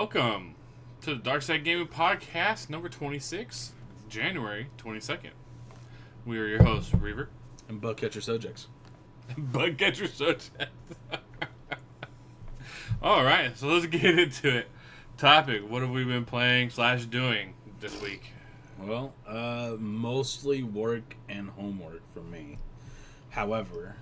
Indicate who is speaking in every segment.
Speaker 1: welcome to the DarkSide Gaming Podcast, number 26, January 22nd. We are your hosts, Reaver.
Speaker 2: And Bugcatcher Subjects.
Speaker 1: Bugcatcher Subjects. Alright, so let's get into it. Topic, what have we been playing / doing this week?
Speaker 2: Well, mostly work and homework for me. However,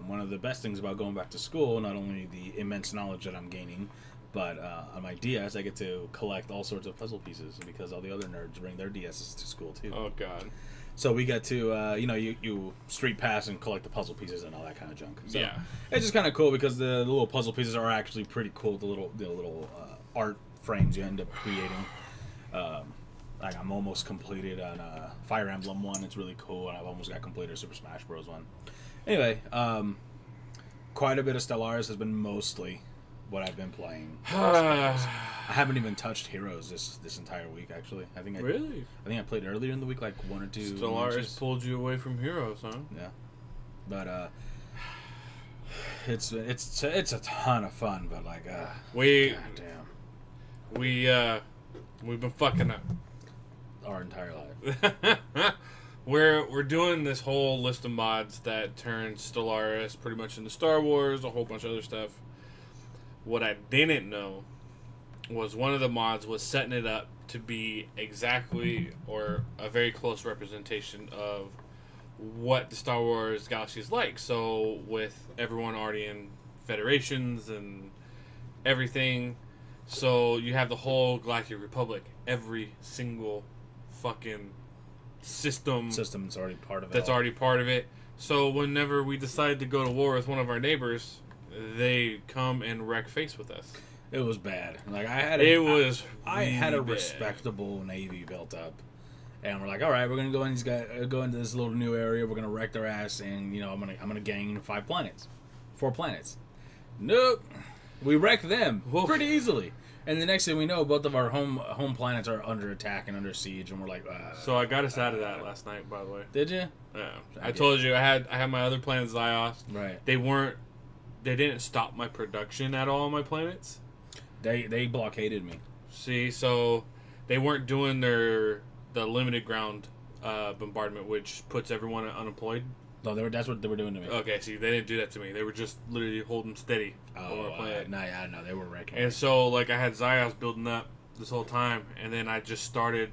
Speaker 2: one of the best things about going back to school, not only the immense knowledge that I'm gaining, but on my DS, I get to collect all sorts of puzzle pieces because all the other nerds bring their DSs to school too.
Speaker 1: Oh, God.
Speaker 2: So we get to, you street pass and collect the puzzle pieces and all that kind of junk. So
Speaker 1: Yeah.
Speaker 2: It's just kind of cool because the little puzzle pieces are actually pretty cool. The little art frames you end up creating. Like I'm almost completed on Fire Emblem 1. It's really cool, and I've almost got completed Super Smash Bros. 1. Anyway, quite a bit of Stellaris has been mostly what I've been playing. I haven't even touched Heroes this entire week, actually.
Speaker 1: Really?
Speaker 2: I think I played earlier in the week, like 1 or 2
Speaker 1: Stellaris
Speaker 2: matches.
Speaker 1: pulled you away from Heroes, huh?
Speaker 2: Yeah. But, it's a ton of fun, but like, goddamn.
Speaker 1: We've been fucking up.
Speaker 2: Our entire life.
Speaker 1: We're doing this whole list of mods that turns Stellaris pretty much into Star Wars, a whole bunch of other stuff. What I didn't know was one of the mods was setting it up to be exactly or a very close representation of what the Star Wars galaxy is like. So with everyone already in federations and everything, so you have the whole Galactic Republic, every single fucking system's
Speaker 2: already part of it.
Speaker 1: That's already part of it. So whenever we decide to go to war with one of our neighbors, they come and wreck face with us.
Speaker 2: It was bad. Like I had a respectable navy built up, and we're like, all right, we're gonna go into this little new area. We're gonna wreck their ass, and I'm gonna gain 4 planets. Nope, we wrecked them pretty easily. And the next thing we know, both of our home planets are under attack and under siege, and we're like,
Speaker 1: So I got us out of that last night, by the way.
Speaker 2: Did you?
Speaker 1: Yeah. I told you I had my other planets, Zios.
Speaker 2: Right.
Speaker 1: They didn't stop my production at all on my planets.
Speaker 2: They blockaded me.
Speaker 1: See, so they weren't doing the limited ground bombardment, which puts everyone unemployed.
Speaker 2: No, that's what they were doing to me.
Speaker 1: Okay, see, they didn't do that to me. They were just literally holding steady.
Speaker 2: No, they were wrecking.
Speaker 1: And so, like, I had Zios building up this whole time, and then I just started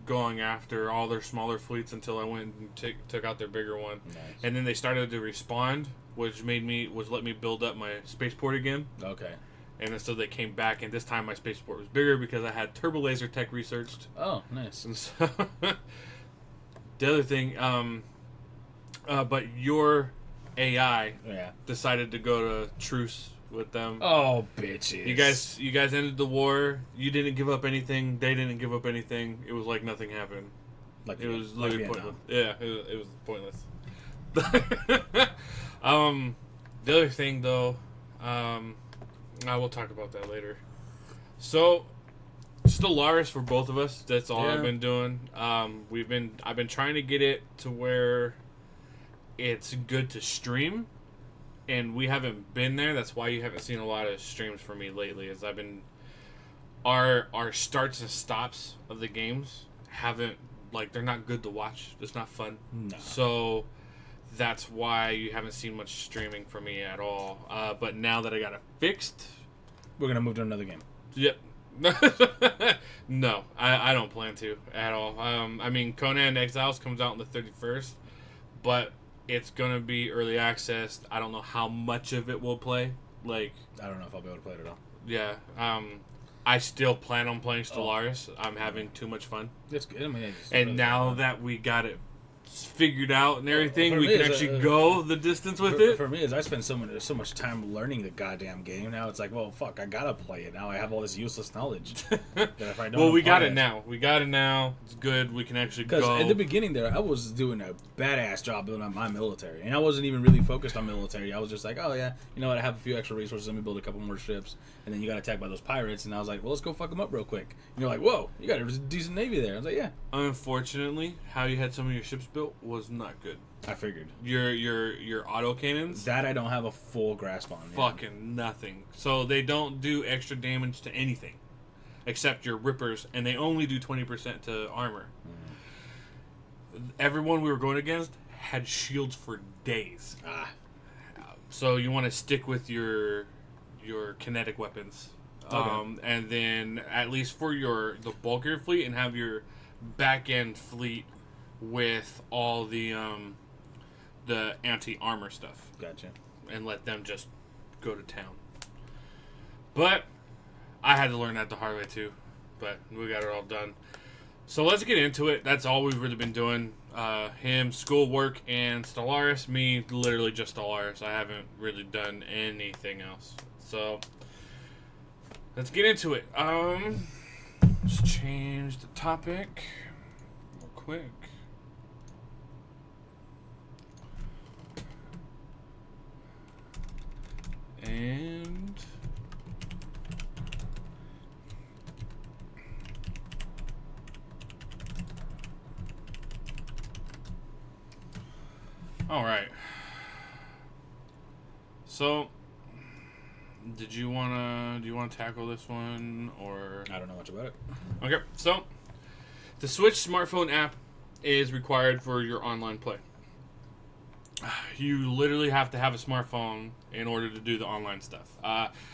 Speaker 1: going after all their smaller fleets until I went and took out their bigger one.
Speaker 2: Nice.
Speaker 1: And then they started to respawn, which let me build up my spaceport again.
Speaker 2: Okay.
Speaker 1: And then so they came back, and this time my spaceport was bigger because I had turbo laser tech researched.
Speaker 2: Oh, nice.
Speaker 1: And so the other thing, but your AI decided to go to truce with them.
Speaker 2: Oh, bitches!
Speaker 1: You guys ended the war. You didn't give up anything. They didn't give up anything. It was like nothing happened.
Speaker 2: Like
Speaker 1: it was literally pointless.
Speaker 2: Vietnam.
Speaker 1: Yeah, it was pointless. The other thing, though, I will talk about that later. So, Stellaris for both of us. That's all I've been doing. I've been trying to get it to where it's good to stream, and we haven't been there. That's why you haven't seen a lot of streams for me lately. As I've been, our starts and stops of the games haven't, like, they're not good to watch. It's not fun.
Speaker 2: No.
Speaker 1: So that's why you haven't seen much streaming for me at all. But now that I got it fixed,
Speaker 2: we're gonna move to another game.
Speaker 1: Yep. No, I don't plan to at all. I mean, Conan Exiles comes out on the 31st, but it's gonna be early access. I don't know how much of it we'll play. Like,
Speaker 2: I don't know if I'll be able to play it at all.
Speaker 1: Yeah. I still plan on playing Stellaris. I'm having too much fun.
Speaker 2: It's good. I mean,
Speaker 1: and now that we got it figured out and everything, we can actually go the distance with it.
Speaker 2: For me, is I spend so much time learning the goddamn game. Now it's like, well, fuck, I gotta play it. Now I have all this useless knowledge. That if I don't
Speaker 1: well, we got it now. We got it now. It's good. We can actually go.
Speaker 2: Because in the beginning there, I was doing a badass job building up my military. And I wasn't even really focused on military. I was just like, oh, yeah, you know what? I have a few extra resources. Let me build a couple more ships. And then you got attacked by those pirates. And I was like, well, let's go fuck them up real quick. And you're like, whoa, you got a decent navy there. I was like, yeah.
Speaker 1: Unfortunately, how you had some of your ships built was not good.
Speaker 2: I figured.
Speaker 1: Your autocannons?
Speaker 2: That I don't have a full grasp on.
Speaker 1: Fucking nothing. So they don't do extra damage to anything. except your rippers, and they only do 20% to armor. Everyone we were going against had shields for days. So you want to stick with your kinetic weapons.
Speaker 2: Okay.
Speaker 1: And then at least for the bulk of your fleet, and have your back end fleet with all the anti-armor stuff.
Speaker 2: Gotcha.
Speaker 1: And let them just go to town. But I had to learn that the hard way too. But we got it all done. So let's get into it. That's all we've really been doing. Him, schoolwork, and Stellaris. Me, literally just Stellaris. I haven't really done anything else. So let's get into it. Let's change the topic real quick. And all right. So, do you wanna tackle this one, or
Speaker 2: I don't know much about it.
Speaker 1: okay? So, the Switch smartphone app is required for your online play. You literally have to have a smartphone in order to do the online stuff.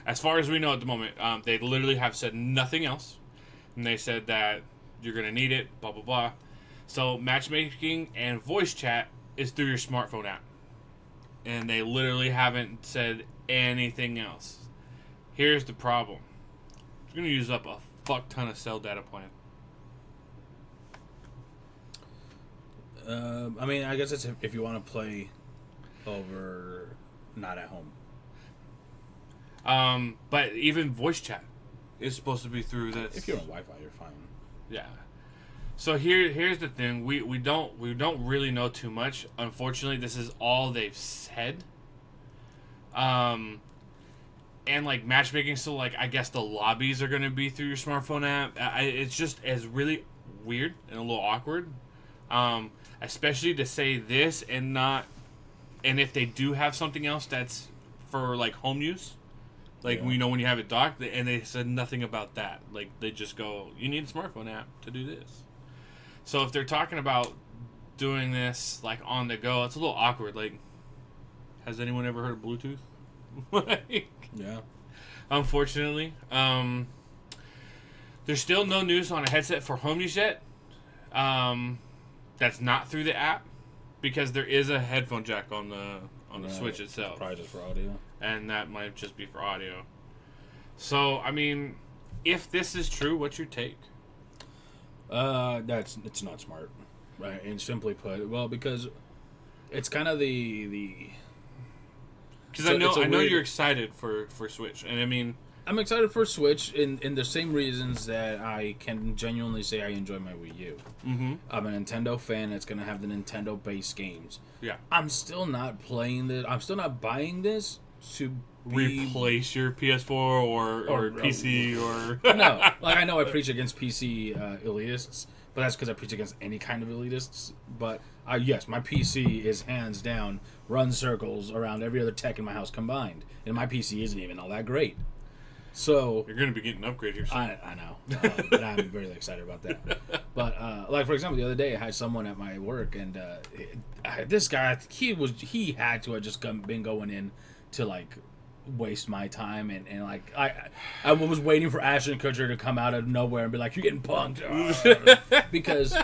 Speaker 1: As far as we know at the moment, they literally have said nothing else, and they said that you're gonna need it. Blah blah blah. So matchmaking and voice chat is through your smartphone app, and they literally haven't said anything else. Here's the problem: you're gonna use up a fuck ton of cell data plan.
Speaker 2: I mean, I guess it's if you want to play over, not at home.
Speaker 1: But even voice chat is supposed to be through this.
Speaker 2: If you're on Wi-Fi, you're fine.
Speaker 1: Yeah. So here's the thing. We don't really know too much. Unfortunately, this is all they've said. And like matchmaking, so like I guess the lobbies are gonna be through your smartphone app. It's just as really weird and a little awkward. Especially to say this and not, and if they do have something else that's for like home use, like
Speaker 2: Yeah.
Speaker 1: we know when you have it docked, and they said nothing about that. Like they just go, you need a smartphone app to do this. So if they're talking about doing this like on the go, it's a little awkward. Like, has anyone ever heard of Bluetooth? Like,
Speaker 2: Yeah.
Speaker 1: unfortunately, there's still no news on a headset for home use yet. That's not through the app, because there is a headphone jack on the Switch itself.
Speaker 2: Probably just for audio.
Speaker 1: And that might just be for audio. So, I mean, if this is true, what's your take?
Speaker 2: It's not smart, right? And simply put, well, because it's kind of the.
Speaker 1: Because
Speaker 2: So
Speaker 1: I know
Speaker 2: weird-
Speaker 1: you're excited for Switch, and I mean,
Speaker 2: I'm excited for Switch in the same reasons that I can genuinely say I enjoy my Wii U.
Speaker 1: mm-hmm.
Speaker 2: I'm a Nintendo fan that's going to have the Nintendo-based games.
Speaker 1: Yeah,
Speaker 2: I'm still not playing this. I'm still not buying this to be...
Speaker 1: replace your PS4 or PC or
Speaker 2: No, like I know I preach against PC elitists, but that's because I preach against any kind of elitists. But yes, my PC is hands down runs circles around every other tech in my house combined, and my PC isn't even all that great. So
Speaker 1: You're going to be getting an upgrade here soon.
Speaker 2: I know, and I'm really excited about that. But like for example, the other day I had someone at my work, and this guy he had to have just been going in to like waste my time, and like I was waiting for Ashton Kutcher to come out of nowhere and be like, "You're getting punked," because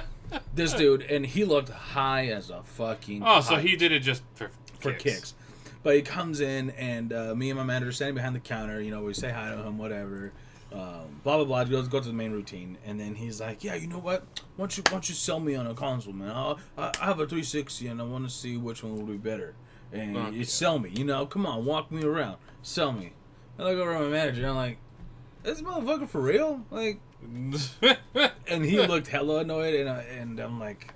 Speaker 2: this dude, and he looked high as a fucking.
Speaker 1: Oh, so
Speaker 2: kite
Speaker 1: he did it just for
Speaker 2: kicks. But he comes in, and me and my manager are standing behind the counter. You know, we say hi to him, whatever. Blah blah blah. Go to the main routine, and then he's like, "Yeah, you know what? Why don't you sell me on a console, man? I have a 360, and I want to see which one will be better. And you sell me. You know, come on, walk me around, sell me." I look over at my manager, and I'm like, "This motherfucker for real?" Like, and he looked hella annoyed, and I'm like,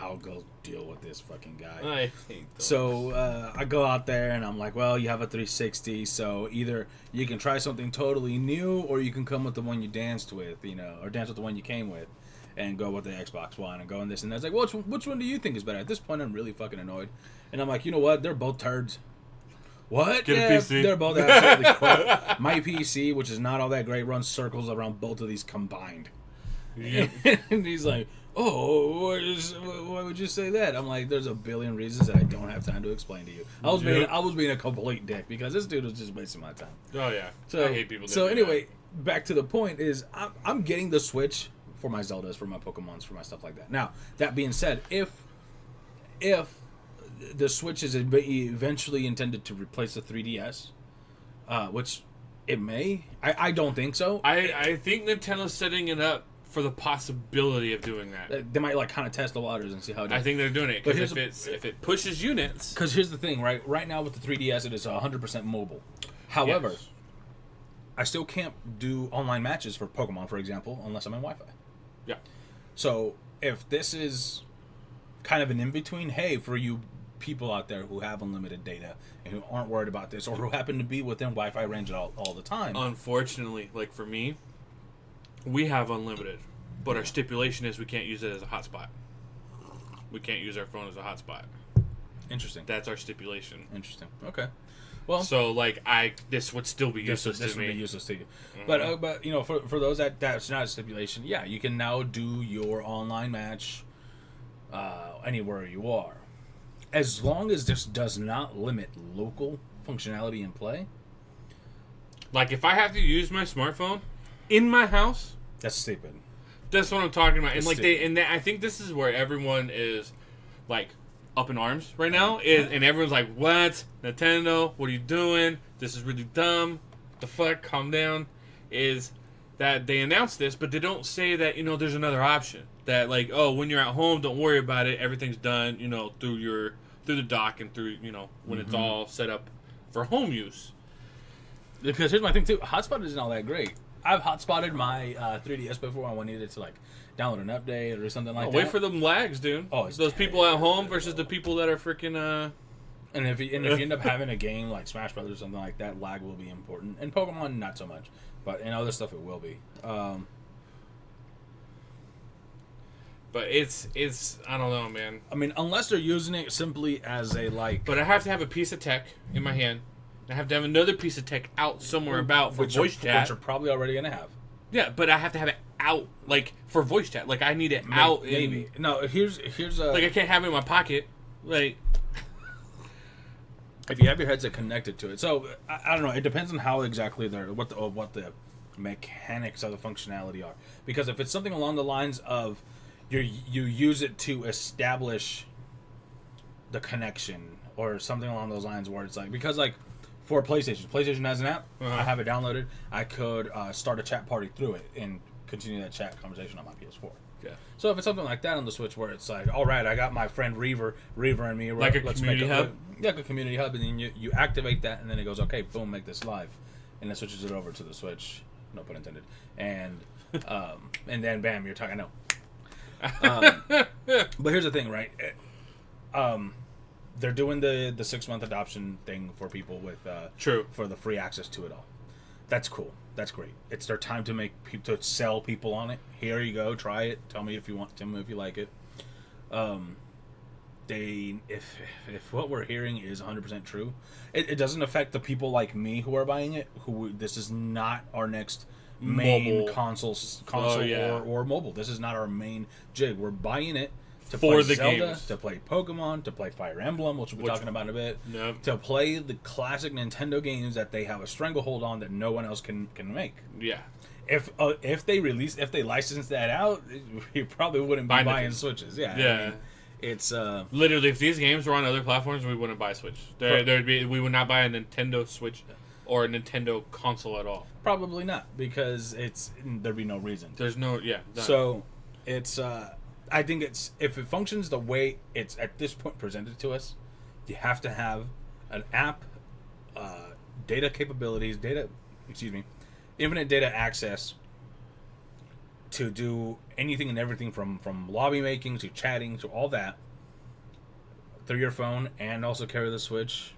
Speaker 2: I'll go deal with this fucking guy.
Speaker 1: I hate those.
Speaker 2: So I go out there and I'm like, well, you have a 360, so either you can try something totally new, or you can come with the one you danced with, you know, or dance with the one you came with, and go with the Xbox One and go in this and that's like, well, which one do you think is better? At this point, I'm really fucking annoyed, and I'm like, you know what? They're both turds. What?
Speaker 1: Get a PC.
Speaker 2: They're both absolutely crap. My PC, which is not all that great, runs circles around both of these combined.
Speaker 1: Yeah.
Speaker 2: And he's like, "Oh, why would you say that?" I'm like, "There's a billion reasons that I don't have time to explain to you." I was being a complete dick because this dude was just wasting my time.
Speaker 1: Oh yeah.
Speaker 2: So
Speaker 1: I hate people.
Speaker 2: So anyway, back to the point is I'm getting the Switch for my Zeldas, for my Pokemons, for my stuff like that. Now that being said, if the Switch is eventually intended to replace the 3DS, which it may, I don't think so.
Speaker 1: I think Nintendo's setting it up for the possibility of doing that.
Speaker 2: They might like kind of test the waters and see how it does.
Speaker 1: I think they're doing it because if it pushes units.
Speaker 2: Because here's the thing, right? Right now with the 3DS, it is 100% mobile. However,
Speaker 1: yes.
Speaker 2: I still can't do online matches for Pokemon, for example, unless I'm in Wi-Fi.
Speaker 1: Yeah.
Speaker 2: So if this is kind of an in-between, hey, for you people out there who have unlimited data and who aren't worried about this, or who happen to be within Wi-Fi range all the time.
Speaker 1: Unfortunately, like for me, we have unlimited, but our stipulation is we can't use it as a hotspot. We can't use our phone as a hotspot.
Speaker 2: Interesting.
Speaker 1: That's our stipulation.
Speaker 2: Interesting. Okay. Well,
Speaker 1: so like this would still be useless to me.
Speaker 2: This would be useless to you. Mm-hmm. But you know, for those that's not a stipulation, yeah, you can now do your online match anywhere you are, as long as this does not limit local functionality in play.
Speaker 1: Like if I have to use my smartphone in my house,
Speaker 2: that's stupid.
Speaker 1: That's what I'm talking about.
Speaker 2: That's
Speaker 1: and like
Speaker 2: stupid.
Speaker 1: I think this is where everyone is like up in arms right now. And everyone's like, "What? Nintendo? What are you doing? This is really dumb. The fuck? Calm down." Is that they announced this, but they don't say that, you know, there's another option. That like, oh, when you're at home, don't worry about it. Everything's done, you know, through the dock and through, you know, when it's all set up for home use.
Speaker 2: Because here's my thing too, hotspot isn't all that great. I've hotspotted my 3DS before when I needed to like download an update or something like that.
Speaker 1: Wait for them lags, dude.
Speaker 2: Oh, it's
Speaker 1: those people at home versus the people that are freaking.
Speaker 2: And if you end up having a game like Smash Brothers or something like that, lag will be important. And Pokemon, not so much, but in other stuff, it will be.
Speaker 1: But it's I don't know, man.
Speaker 2: I mean, unless they're using it simply as a like.
Speaker 1: But I have to have a piece of tech in my hand. I have to have another piece of tech out somewhere about for voice chat.
Speaker 2: Which you're probably already going to have.
Speaker 1: Yeah, but I have to have it out, like, for voice chat. Like, I need it out.
Speaker 2: Maybe. No, here's a...
Speaker 1: Like, I can't have it in my pocket. Like...
Speaker 2: If you have your headset connected to it. So, I don't know. It depends on how exactly what the mechanics of the functionality are. Because if it's something along the lines of you use it to establish the connection or something along those lines where it's like... Because, like... For PlayStation has an app. I have it downloaded. I could start a chat party through it and continue that chat conversation on my PS4.
Speaker 1: Yeah.
Speaker 2: So if it's something like that on the Switch, where it's like, all right, I got my friend Reaver and me,
Speaker 1: like a community hub.
Speaker 2: Like a community hub, and then you activate that, and then it goes, okay, boom, make this live, and it switches it over to the Switch. No pun intended. And then bam, you're talking. But here's the thing, right? They're doing the 6-month adoption thing for people with
Speaker 1: True,
Speaker 2: for the free access to it all. That's cool. That's great. It's their time to to sell people on it. Here you go, try it. Tell me if you want. Tell me if you like it. If what we're hearing is 100% true, it doesn't affect the people like me who are buying it. This is not our next main
Speaker 1: mobile.
Speaker 2: console or mobile. This is not our main jig. We're buying it to
Speaker 1: for
Speaker 2: play
Speaker 1: the
Speaker 2: Zelda,
Speaker 1: games.
Speaker 2: to play Pokemon, to play Fire Emblem, which we'll be talking about in a bit.
Speaker 1: Yep.
Speaker 2: To play the classic Nintendo games that they have a stranglehold on that no one else can make.
Speaker 1: Yeah.
Speaker 2: If they license that out, you probably wouldn't be buying Switches. Yeah.
Speaker 1: Yeah.
Speaker 2: I mean, it's
Speaker 1: literally, if these games were on other platforms, we wouldn't buy a Switch. We would not buy a Nintendo Switch or a Nintendo console at all.
Speaker 2: Probably not, because there'd be no reason.
Speaker 1: There's no none.
Speaker 2: So it's I think if it functions the way it's at this point presented to us, you have to have an app, data capabilities, infinite data access to do anything and everything from lobby making to chatting to all that through your phone, and also carry the Switch.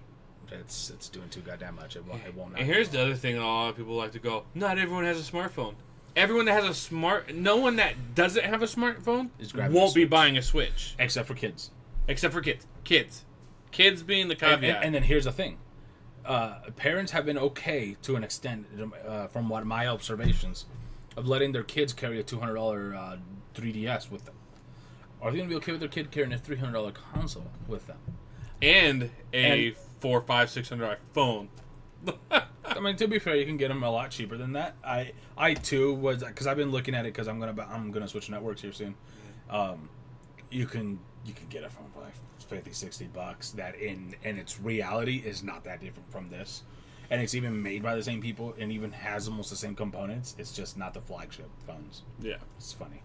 Speaker 2: It's doing too goddamn much. It won't.
Speaker 1: And here's the other thing: a lot of people like to go, not everyone has a smartphone. Everyone that has no one that doesn't have a smartphone won't be buying a Switch,
Speaker 2: except for kids.
Speaker 1: Kids being the caveat.
Speaker 2: And then here's the thing: parents have been okay to an extent, from what my observations, of letting their kids carry a $200 3DS with them. Are they going to be okay with their kid carrying a $300 console with them?
Speaker 1: And a $400, $500, $600 phone.
Speaker 2: I mean, to be fair, you can get them a lot cheaper than that. I too was, because I've been looking at it because I'm gonna switch networks here soon. You can get a phone for like $50-$60 that in its reality is not that different from this, and it's even made by the same people and even has almost the same components. It's just not the flagship phones.
Speaker 1: Yeah,
Speaker 2: it's funny.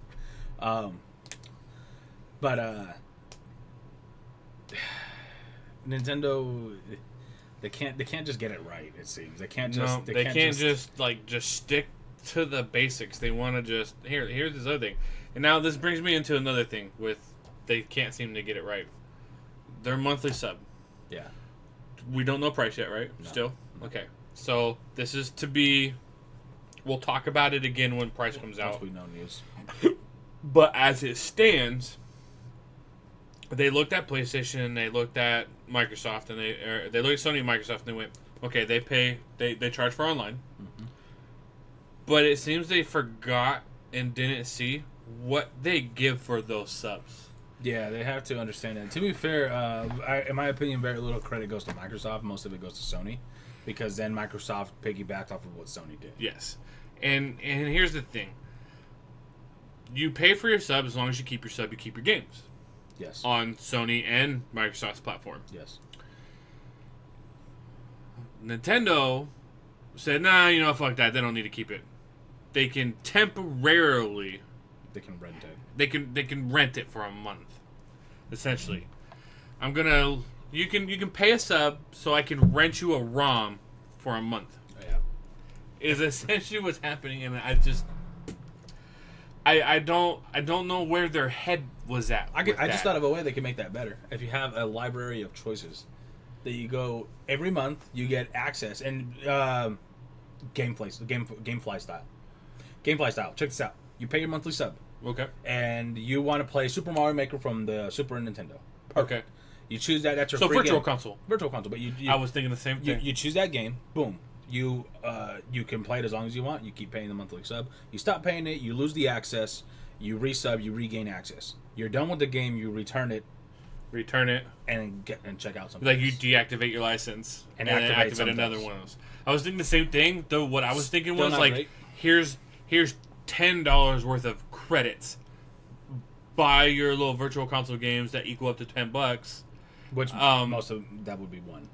Speaker 2: But Nintendo, they can't just get it right. It seems they can't just
Speaker 1: they can't just stick to the basics. They want to just here's this other thing, and now this brings me into another thing with they can't seem to get it right. Their monthly sub.
Speaker 2: Yeah.
Speaker 1: We don't know price yet, right? No. Still? Okay. So this is to be. We'll talk about it again when price comes out.
Speaker 2: We know news.
Speaker 1: But as it stands, they looked at PlayStation, they looked at Microsoft, and they looked at Sony and Microsoft, and they went, okay, they charge for online, but it seems they forgot and didn't see what they give for those subs.
Speaker 2: Yeah, they have to understand that. To be fair, in my opinion, very little credit goes to Microsoft. Most of it goes to Sony, because then Microsoft piggybacked off of what Sony did.
Speaker 1: Yes, and here's the thing: you pay for your sub as long as you keep your sub, you keep your games.
Speaker 2: Yes.
Speaker 1: On Sony and Microsoft's platform.
Speaker 2: Yes.
Speaker 1: Nintendo said, nah, fuck that. They don't need to keep it. They can temporarily.
Speaker 2: They can rent it.
Speaker 1: They can rent it for a month, essentially. You can pay a sub so I can rent you a ROM for a month.
Speaker 2: Yeah.
Speaker 1: Is essentially what's happening, and I don't know where their head was at.
Speaker 2: I just thought of a way they can make that better. If you have a library of choices, that you go every month, you get access and Gamefly style. Gamefly style. Check this out. You pay your monthly sub.
Speaker 1: Okay.
Speaker 2: And you want to play Super Mario Maker from the Super Nintendo. Perfect. Okay. You choose that. That's your free
Speaker 1: virtual
Speaker 2: game.
Speaker 1: console.
Speaker 2: Virtual console. But
Speaker 1: I was thinking the same thing.
Speaker 2: You choose that game. Boom. You can play it as long as you want. You keep paying the monthly sub. You stop paying it. You lose the access. You resub. You regain access. You're done with the game. You return it. And check out something.
Speaker 1: Like you deactivate your license and activate another one of those. I was thinking the same thing. Though what I was thinking was like, great. here's $10 worth of credits. Buy your little virtual console games that equal up to $10.
Speaker 2: Which most of that would be one.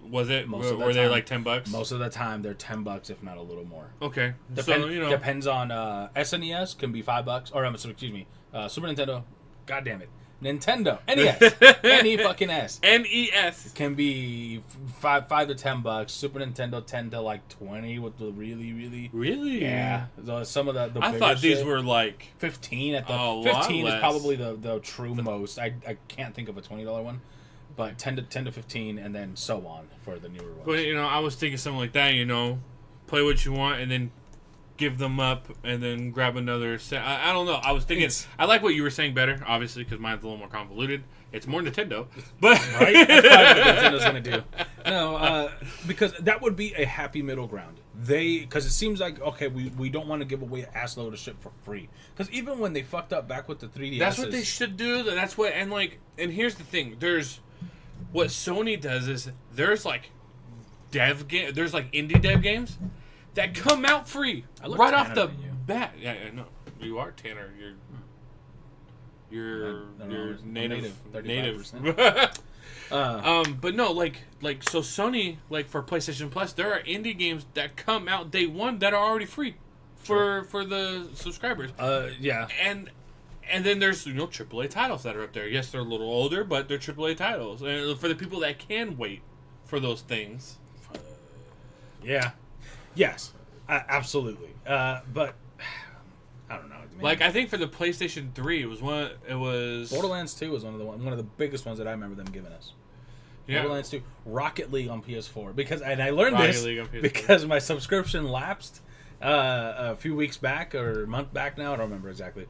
Speaker 1: Was it? Were they like $10?
Speaker 2: Most of the time, they're $10, if not a little more.
Speaker 1: Okay,
Speaker 2: depends on SNES can be $5, or excuse me, Super Nintendo. God damn it, Nintendo NES, NES can be $5 to $10. Super Nintendo $10 to like $20 with the really
Speaker 1: yeah.
Speaker 2: Some of the
Speaker 1: I thought these were like
Speaker 2: 15 at the 15 is probably the true most. I can't think of a $20 one. But 10 to 15, and then so on for the newer ones.
Speaker 1: But I was thinking something like that. Play what you want, and then give them up, and then grab another set. I don't know. I was thinking. I like what you were saying better, obviously, because mine's a little more convoluted. It's more Nintendo, but
Speaker 2: right. That's probably what Nintendo's gonna do. No, because that would be a happy middle ground. Because it seems like okay, we don't want to give away an ass load of shit for free. Because even when they fucked up back with the 3DS,
Speaker 1: that's what they should do. That's what and here's the thing. What Sony does is there's like there's like indie dev games that come out free right off the bat. Yeah, I know. You are Tanner. You're native. But no, so Sony, for PlayStation Plus, there are indie games that come out day one that are already free for the subscribers.
Speaker 2: Yeah.
Speaker 1: And then there's AAA titles that are up there. Yes, they're a little older, but they're AAA titles. And for the people that can wait for those things.
Speaker 2: Yeah. Yes. Absolutely. But I don't know.
Speaker 1: I think for the PlayStation 3, it was
Speaker 2: Borderlands 2 was one of the biggest ones that I remember them giving us. Yeah. Borderlands 2, Rocket League on PS4 I learned this because my subscription lapsed a few weeks back or a month back now. I don't remember exactly.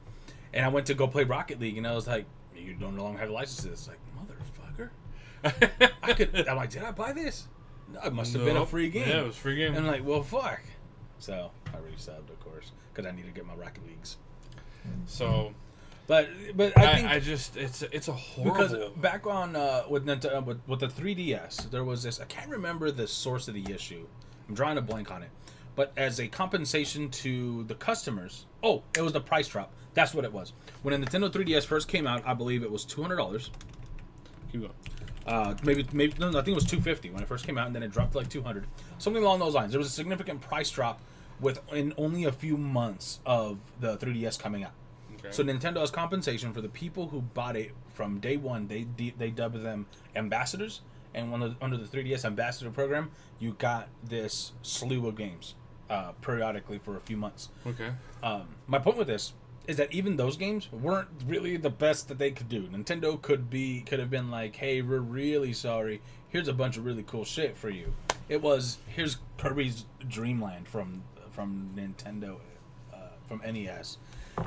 Speaker 2: And I went to go play Rocket League, and I was like, "You don't no longer have a license." It's like, motherfucker. I'm like, did I buy this? It must have been a free game.
Speaker 1: Yeah, it was a free game.
Speaker 2: And I'm like, well, fuck. So I resubbed, of course, because I need to get my Rocket Leagues.
Speaker 1: So,
Speaker 2: but I think
Speaker 1: I just it's a horrible.
Speaker 2: because back on with Nintendo, with the 3DS, there was this. I can't remember the source of the issue. I'm drawing a blank on it. But as a compensation to the customers, it was the price drop. That's what it was. When a Nintendo 3DS first came out, I believe it was $200.
Speaker 1: Keep going.
Speaker 2: Maybe no, I think it was $250 when it first came out, and then it dropped to like $200, something along those lines. There was a significant price drop within only a few months of the 3DS coming out.
Speaker 1: Okay.
Speaker 2: So Nintendo, as compensation for the people who bought it from day one, they dubbed them ambassadors, and under the 3DS ambassador program, you got this slew of games periodically for a few months.
Speaker 1: Okay.
Speaker 2: My point with this is that even those games weren't really the best that they could do. Nintendo could have been like, hey, we're really sorry. Here's a bunch of really cool shit for you. It was, here's Kirby's Dream Land from Nintendo, from NES.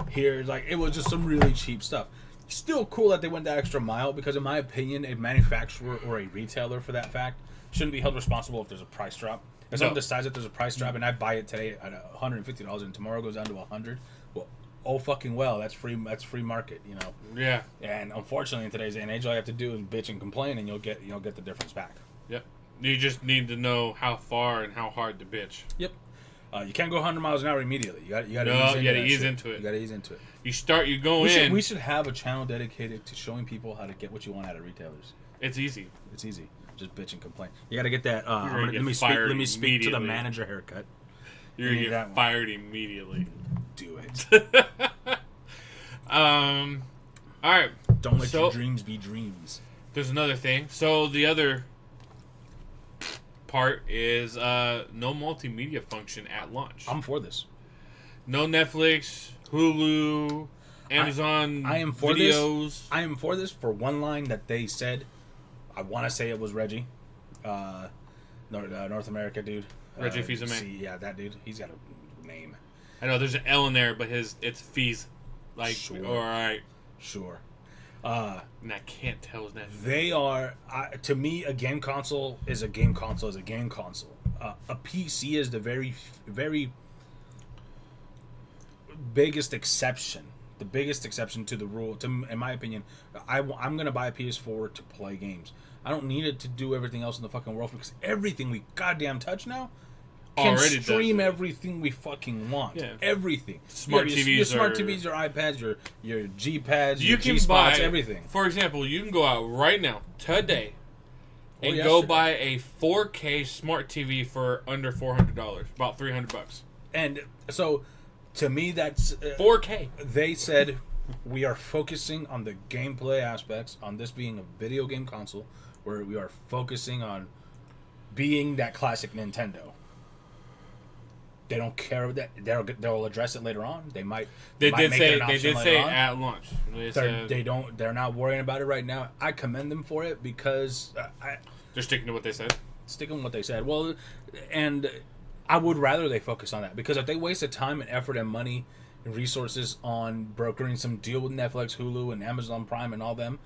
Speaker 2: Here's, like, it was just some really cheap stuff. Still cool that they went that extra mile, because in my opinion, a manufacturer or a retailer, for that fact, shouldn't be held responsible if there's a price drop. If someone decides that there's a price drop and I buy it today at $150 and tomorrow goes down to $100, well, oh fucking well, that's free market, you know.
Speaker 1: Yeah.
Speaker 2: And unfortunately, in today's day and age, all you have to do is bitch and complain, and you'll get the difference back.
Speaker 1: Yep. You just need to know how far and how hard to bitch.
Speaker 2: Yep. You can't go 100 miles an hour immediately. You got to
Speaker 1: ease into it.
Speaker 2: You got to ease into it.
Speaker 1: You go in.
Speaker 2: We should have a channel dedicated to showing people how to get what you want out of retailers.
Speaker 1: It's easy.
Speaker 2: It's easy. Just bitch and complain. You got to get that.
Speaker 1: Let
Speaker 2: me speak to the manager haircut.
Speaker 1: You're gonna get fired immediately.
Speaker 2: Do it.
Speaker 1: All right.
Speaker 2: Don't let your dreams be dreams.
Speaker 1: There's another thing. So the other part is no multimedia function at launch.
Speaker 2: I'm for this.
Speaker 1: No Netflix, Hulu, Amazon
Speaker 2: I am for
Speaker 1: videos.
Speaker 2: This. I am for this for one line that they said. I want to say it was Reggie, North America dude.
Speaker 1: Reggie Fils-Aimé.
Speaker 2: Yeah, that dude. He's got a name.
Speaker 1: I know there's an L in there, but it's Fees. Like,
Speaker 2: sure.
Speaker 1: All right.
Speaker 2: Sure.
Speaker 1: And I can't tell his name.
Speaker 2: They are, to me, a game console is a game console is a game console. A PC is the very, very biggest exception. The biggest exception to the rule, in my opinion. I'm going to buy a PS4 to play games. I don't need it to do everything else in the fucking world, because everything we goddamn touch now can
Speaker 1: already
Speaker 2: stream everything we fucking want.
Speaker 1: Yeah.
Speaker 2: everything.
Speaker 1: Smart TVs,
Speaker 2: your smart TVs, your iPads, your G pads, your G
Speaker 1: can
Speaker 2: spots,
Speaker 1: buy
Speaker 2: everything.
Speaker 1: For example, you can go out right now, today, and
Speaker 2: yesterday.
Speaker 1: go buy a 4K smart TV for under $400, about $300.
Speaker 2: And so, to me, that's
Speaker 1: 4K.
Speaker 2: They said we are focusing on the gameplay aspects, on this being a video game console, where we are focusing on being that classic Nintendo. They don't care that they'll address it later on. They did
Speaker 1: say at launch.
Speaker 2: They're not worrying about it right now. I commend them for it, because
Speaker 1: they're sticking to what they said.
Speaker 2: Sticking with what they said. Well, and I would rather they focus on that, because if they wasted time and effort and money and resources on brokering some deal with Netflix, Hulu, and Amazon Prime and all them,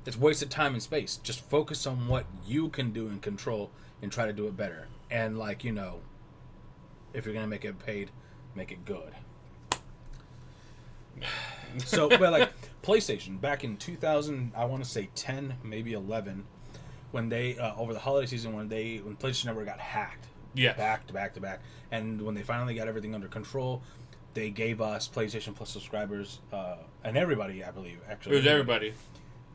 Speaker 2: it's wasted time and space. Just focus on what you can do and control and try to do it better. And, like, you know, if you're going to make it paid, make it good. So, but like PlayStation, back in 2000, I want to say 10, maybe 11, when they, over the holiday season, when PlayStation Network got hacked.
Speaker 1: Yeah.
Speaker 2: Back to back to back. And when they finally got everything under control, they gave us PlayStation Plus subscribers, and everybody, I believe, actually.
Speaker 1: It was everybody.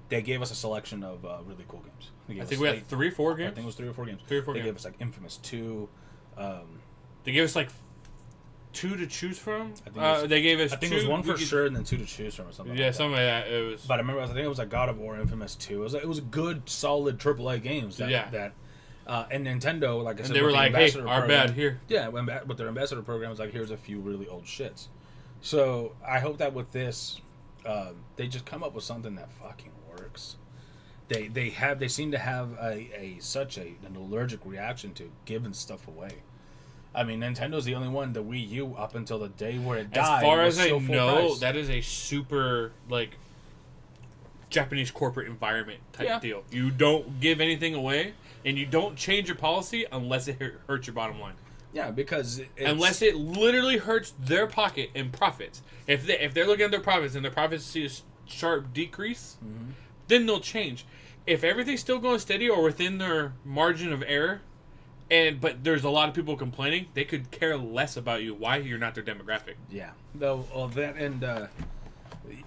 Speaker 2: They gave us a selection of really cool games.
Speaker 1: I think we had 3 or 4 games.
Speaker 2: I think it was 3 or 4 games.
Speaker 1: 3 or 4
Speaker 2: They
Speaker 1: games.
Speaker 2: gave us like Infamous 2.
Speaker 1: They gave us like 2 to choose from.
Speaker 2: They
Speaker 1: gave us.
Speaker 2: I think it was 1 for sure, and then 2 to choose from, or something.
Speaker 1: Yeah,
Speaker 2: like
Speaker 1: something like that. It was.
Speaker 2: But I remember, I think it was like God of War, Infamous 2. It was a good, solid AAA games. And Nintendo, like I said,
Speaker 1: and they were like, "Hey, our bad here."
Speaker 2: Yeah, with their ambassador program, it's like, here's a few really old shits. So I hope that with this, they just come up with something that fucking works. They seem to have such an allergic reaction to giving stuff away. I mean, Nintendo's the only one. The Wii U, up until the day where it died,
Speaker 1: as far as I
Speaker 2: know,
Speaker 1: that is a super Japanese corporate environment type
Speaker 2: Yeah.
Speaker 1: deal. You don't give anything away, and you don't change your policy unless it hurts your bottom line.
Speaker 2: Yeah, because
Speaker 1: Unless it literally hurts their pocket and profits. If they're looking at their profits and their profits see a sharp decrease, then they'll change. If everything's still going steady or within their margin of error, but there's a lot of people complaining, they could care less about you. Why you're not their demographic?
Speaker 2: Yeah. Though that and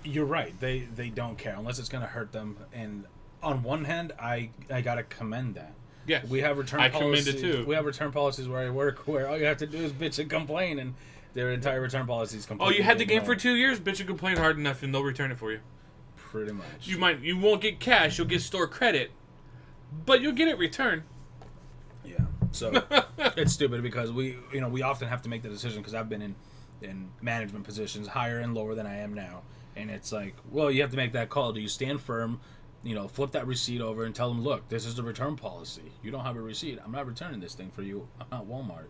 Speaker 2: you're right. They don't care unless it's going to hurt them. And on one hand, I gotta commend that.
Speaker 1: Yeah,
Speaker 2: We have return
Speaker 1: I
Speaker 2: policies.
Speaker 1: commend it too.
Speaker 2: We have return policies where I work where all you have to do is bitch and complain, and their entire return policy is
Speaker 1: Oh,
Speaker 2: completely
Speaker 1: you had the game
Speaker 2: ignored.
Speaker 1: for 2 years, bitch and complain hard enough, and they'll return it for you.
Speaker 2: Pretty much.
Speaker 1: You won't get cash, you'll get store credit, but you'll get it returned.
Speaker 2: Yeah. So it's stupid because we often have to make the decision because I've been in management positions higher and lower than I am now, and it's like, well, you have to make that call. Do you stand firm? Flip that receipt over and tell them, look, this is the return policy. You don't have a receipt. I'm not returning this thing for you. I'm not Walmart.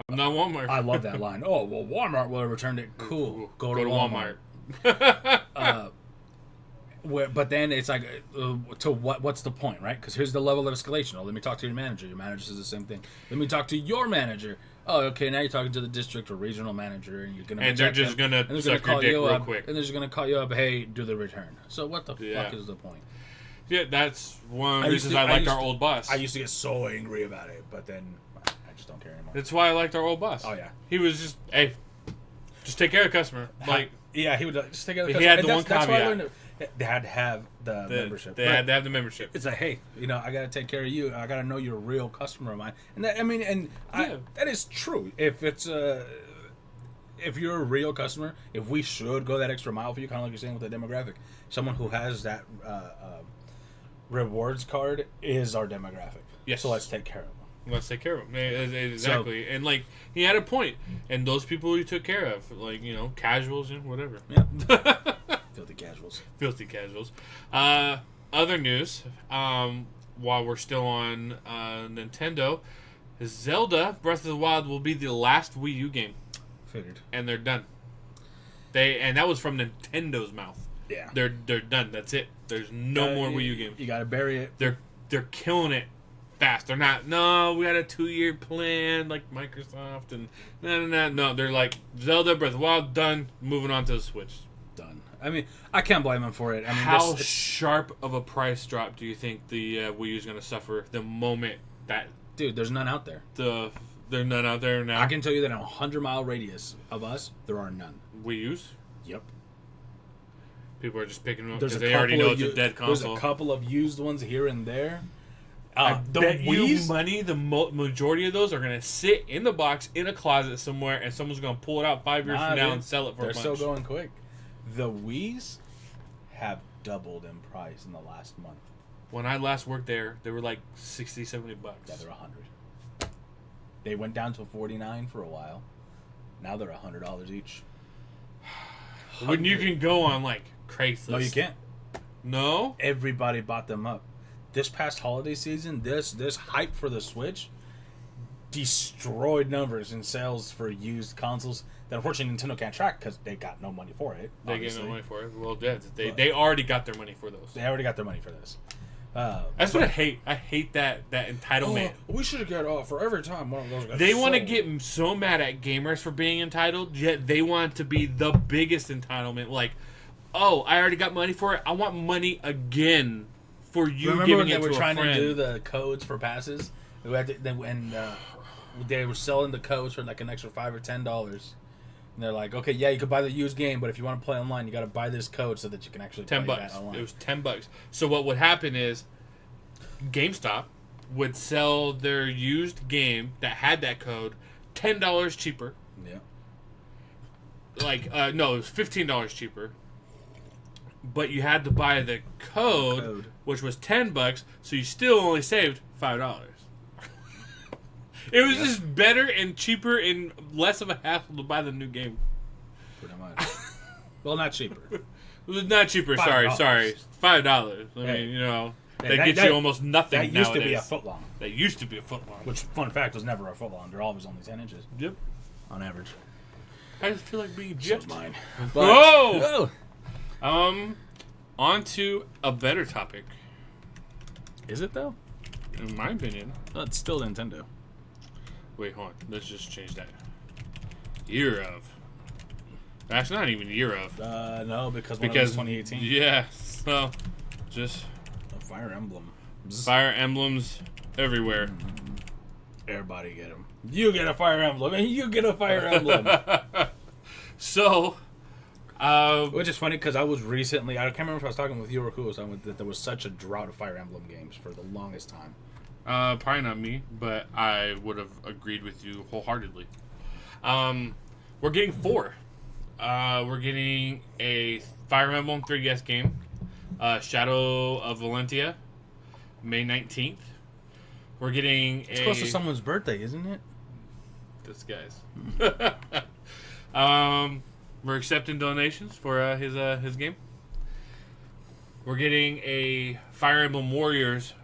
Speaker 1: I'm not Walmart.
Speaker 2: I love that line. Oh, well, Walmart will have returned it. Cool. Go to Walmart. But then it's like, to what's the point, right? Because here's the level of escalation. Oh, let me talk to your manager. Your manager says the same thing. Let me talk to your manager. Oh, okay, now you're talking to the district or regional manager, and you're gonna
Speaker 1: they're just gonna suck your dick real quick.
Speaker 2: and they're just gonna call you up. Hey, do the return. So what the
Speaker 1: Yeah.
Speaker 2: fuck is the point?
Speaker 1: Yeah, that's one of the
Speaker 2: I used
Speaker 1: reasons
Speaker 2: to-
Speaker 1: I
Speaker 2: I
Speaker 1: liked
Speaker 2: used
Speaker 1: our
Speaker 2: to-
Speaker 1: old boss.
Speaker 2: I used to get so angry about it, but then I just don't care anymore.
Speaker 1: That's why I liked our old boss.
Speaker 2: Oh, yeah.
Speaker 1: He was just, hey, just take care of the customer. Like,
Speaker 2: Yeah, he would just take it.
Speaker 1: He had the one
Speaker 2: That's why I
Speaker 1: caveat.
Speaker 2: learned they had to have the membership.
Speaker 1: They had to have the membership.
Speaker 2: It's like, hey, I gotta take care of you. I gotta know you're a real customer of mine. And that, that is true. If it's if you're a real customer, if we should go that extra mile for you, kind of like you're saying with the demographic, someone who has that rewards card is our demographic.
Speaker 1: Yes.
Speaker 2: So let's take care of them.
Speaker 1: Let's take care of him. Exactly. And, like, he had a point. And those people he took care of, like, casuals and whatever.
Speaker 2: Yeah. Filthy casuals.
Speaker 1: Filthy casuals. Other news, while we're still on Nintendo, Zelda Breath of the Wild will be the last Wii U game.
Speaker 2: Figured.
Speaker 1: And they're done. And that was from Nintendo's mouth.
Speaker 2: Yeah.
Speaker 1: They're done. That's it. There's no more Wii U games.
Speaker 2: You gotta bury it.
Speaker 1: They're killing it fast. They're not, no, we had a 2-year plan like Microsoft and no. They're like, Zelda Breath of the Wild, done, moving on to the Switch.
Speaker 2: Done. I mean, I can't blame them for it. I mean,
Speaker 1: how sharp of a price drop do you think the Wii U is going to suffer the moment that...
Speaker 2: Dude, there's none out there.
Speaker 1: There's none out there now?
Speaker 2: I can tell you that in a 100-mile radius of us, there are none.
Speaker 1: Wii U's?
Speaker 2: Yep.
Speaker 1: People are just picking them up
Speaker 2: There's
Speaker 1: because they already know it's a dead console.
Speaker 2: There's a couple of used ones here and there.
Speaker 1: I bet you
Speaker 2: Wii's,
Speaker 1: money the majority of those are going to sit in the box in a closet somewhere, and someone's going to pull it out 5 years from now and sell it for a bunch.
Speaker 2: They're still going quick. The Wii's have doubled in price in the last month.
Speaker 1: When I last worked there, they were like $60, $70.
Speaker 2: Yeah, they're $100. They went down to $49 for a while. Now they're $100 each.
Speaker 1: When you can go on like Craigslist.
Speaker 2: No, you can't.
Speaker 1: No?
Speaker 2: Everybody bought them up. This past holiday season, this hype for the Switch destroyed numbers in sales for used consoles that unfortunately Nintendo can't track because they got no money for it.
Speaker 1: They get no money for it. Well, yeah, they already got their money for those.
Speaker 2: They already got their money for this.
Speaker 1: That's what I hate. I hate that entitlement.
Speaker 2: We should have got for every time one of those guys.
Speaker 1: They want to get so mad at gamers for being entitled, yet they want to be the biggest entitlement. Like, oh, I already got money for it. I want money again for you.
Speaker 2: Remember
Speaker 1: giving
Speaker 2: when they
Speaker 1: it
Speaker 2: were
Speaker 1: to a
Speaker 2: trying
Speaker 1: friend.
Speaker 2: to do the codes for passes? They were selling the codes for like an extra $5 or $10. And they're like, okay, yeah, you could buy the used game, but if you want to play online, you got to buy this code so that you can actually play that online.
Speaker 1: It was $10. So what would happen is GameStop would sell their used game that had that code $10 cheaper.
Speaker 2: Yeah.
Speaker 1: Like, no, it was $15 cheaper. But you had to buy the code, which was $10, so you still only saved $5. It was just better and cheaper and less of a hassle to buy the new game.
Speaker 2: Pretty much. Well, not cheaper.
Speaker 1: It was not cheaper.
Speaker 2: $5.
Speaker 1: Sorry, $5. I
Speaker 2: Hey.
Speaker 1: mean, that gets you almost nothing.
Speaker 2: That used
Speaker 1: nowadays.
Speaker 2: to be a footlong.
Speaker 1: That used to be a footlong.
Speaker 2: Which, fun fact, was never a footlong. They're always only 10 inches.
Speaker 1: Yep.
Speaker 2: On average.
Speaker 1: I just feel like being
Speaker 2: So
Speaker 1: gypped.
Speaker 2: mine.
Speaker 1: Whoa! On to a better topic.
Speaker 2: Is it though?
Speaker 1: In my opinion.
Speaker 2: No, it's still Nintendo.
Speaker 1: Wait, hold on. Let's just change that. Year of. That's not even year of.
Speaker 2: No, because one of them is 2018.
Speaker 1: Yeah, so just
Speaker 2: A Fire Emblem.
Speaker 1: Fire Emblems everywhere.
Speaker 2: Everybody get them. You get a Fire Emblem, and you get a Fire Emblem.
Speaker 1: So,
Speaker 2: which is funny because I was recently, I can't remember if I was talking with you or who was on with that there was such a drought of Fire Emblem games for the longest time.
Speaker 1: probably not me, but I would have agreed with you wholeheartedly. We're getting 4. We're getting a Fire Emblem 3DS game, Shadow of Valentia, May 19th. We're getting
Speaker 2: It's close to someone's birthday, isn't it?
Speaker 1: This guy's. We're accepting donations for his game. We're getting a Fire Emblem Warriors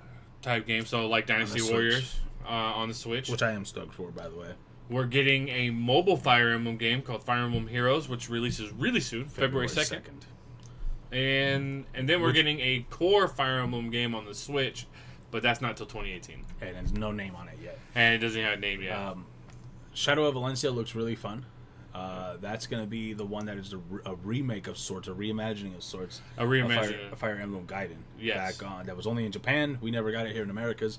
Speaker 1: type game, so like Dynasty Warriors on the Switch.
Speaker 2: Which I am stoked for, by the way.
Speaker 1: We're getting a mobile Fire Emblem game called Fire Emblem Heroes, which releases really soon, February 2nd. And then we're getting a core Fire Emblem game on the Switch, but that's not till 2018.
Speaker 2: And there's no name on it yet.
Speaker 1: And it doesn't have a name yet.
Speaker 2: Shadow of Valencia looks really fun. That's going to be the one that is a remake of sorts, a reimagining of sorts.
Speaker 1: A reimagining.
Speaker 2: A Fire Emblem Gaiden.
Speaker 1: Yes.
Speaker 2: Back on. That was only in Japan. We never got it here in Americas.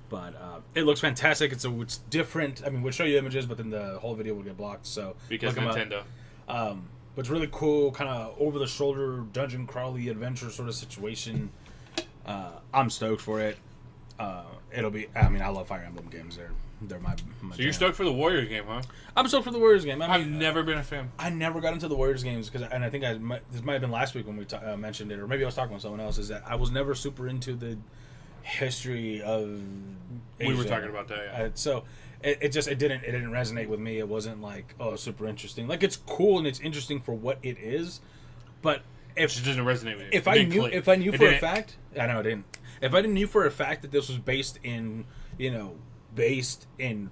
Speaker 2: But it looks fantastic. It's different. I mean, we'll show you images, but then the whole video will get blocked. So
Speaker 1: because Nintendo.
Speaker 2: But it's really cool, kind of over-the-shoulder, dungeon crawly adventure sort of situation. I'm stoked for it. It'll be. I mean, I love Fire Emblem games. They're my
Speaker 1: So you're stoked for the Warriors game, huh?
Speaker 2: I'm stoked for the Warriors game.
Speaker 1: I've never been a fan.
Speaker 2: I never got into the Warriors games and I think this might have been last week when we mentioned it, or maybe I was talking with someone else. Is that I was never super into the history of Asia.
Speaker 1: We were talking about that, yeah.
Speaker 2: So it didn't resonate with me. It wasn't like, oh, super interesting. Like, it's cool and it's interesting for what it is, but
Speaker 1: It just doesn't resonate with you.
Speaker 2: If I knew for a fact, I know it didn't. If I knew for a fact that this was based in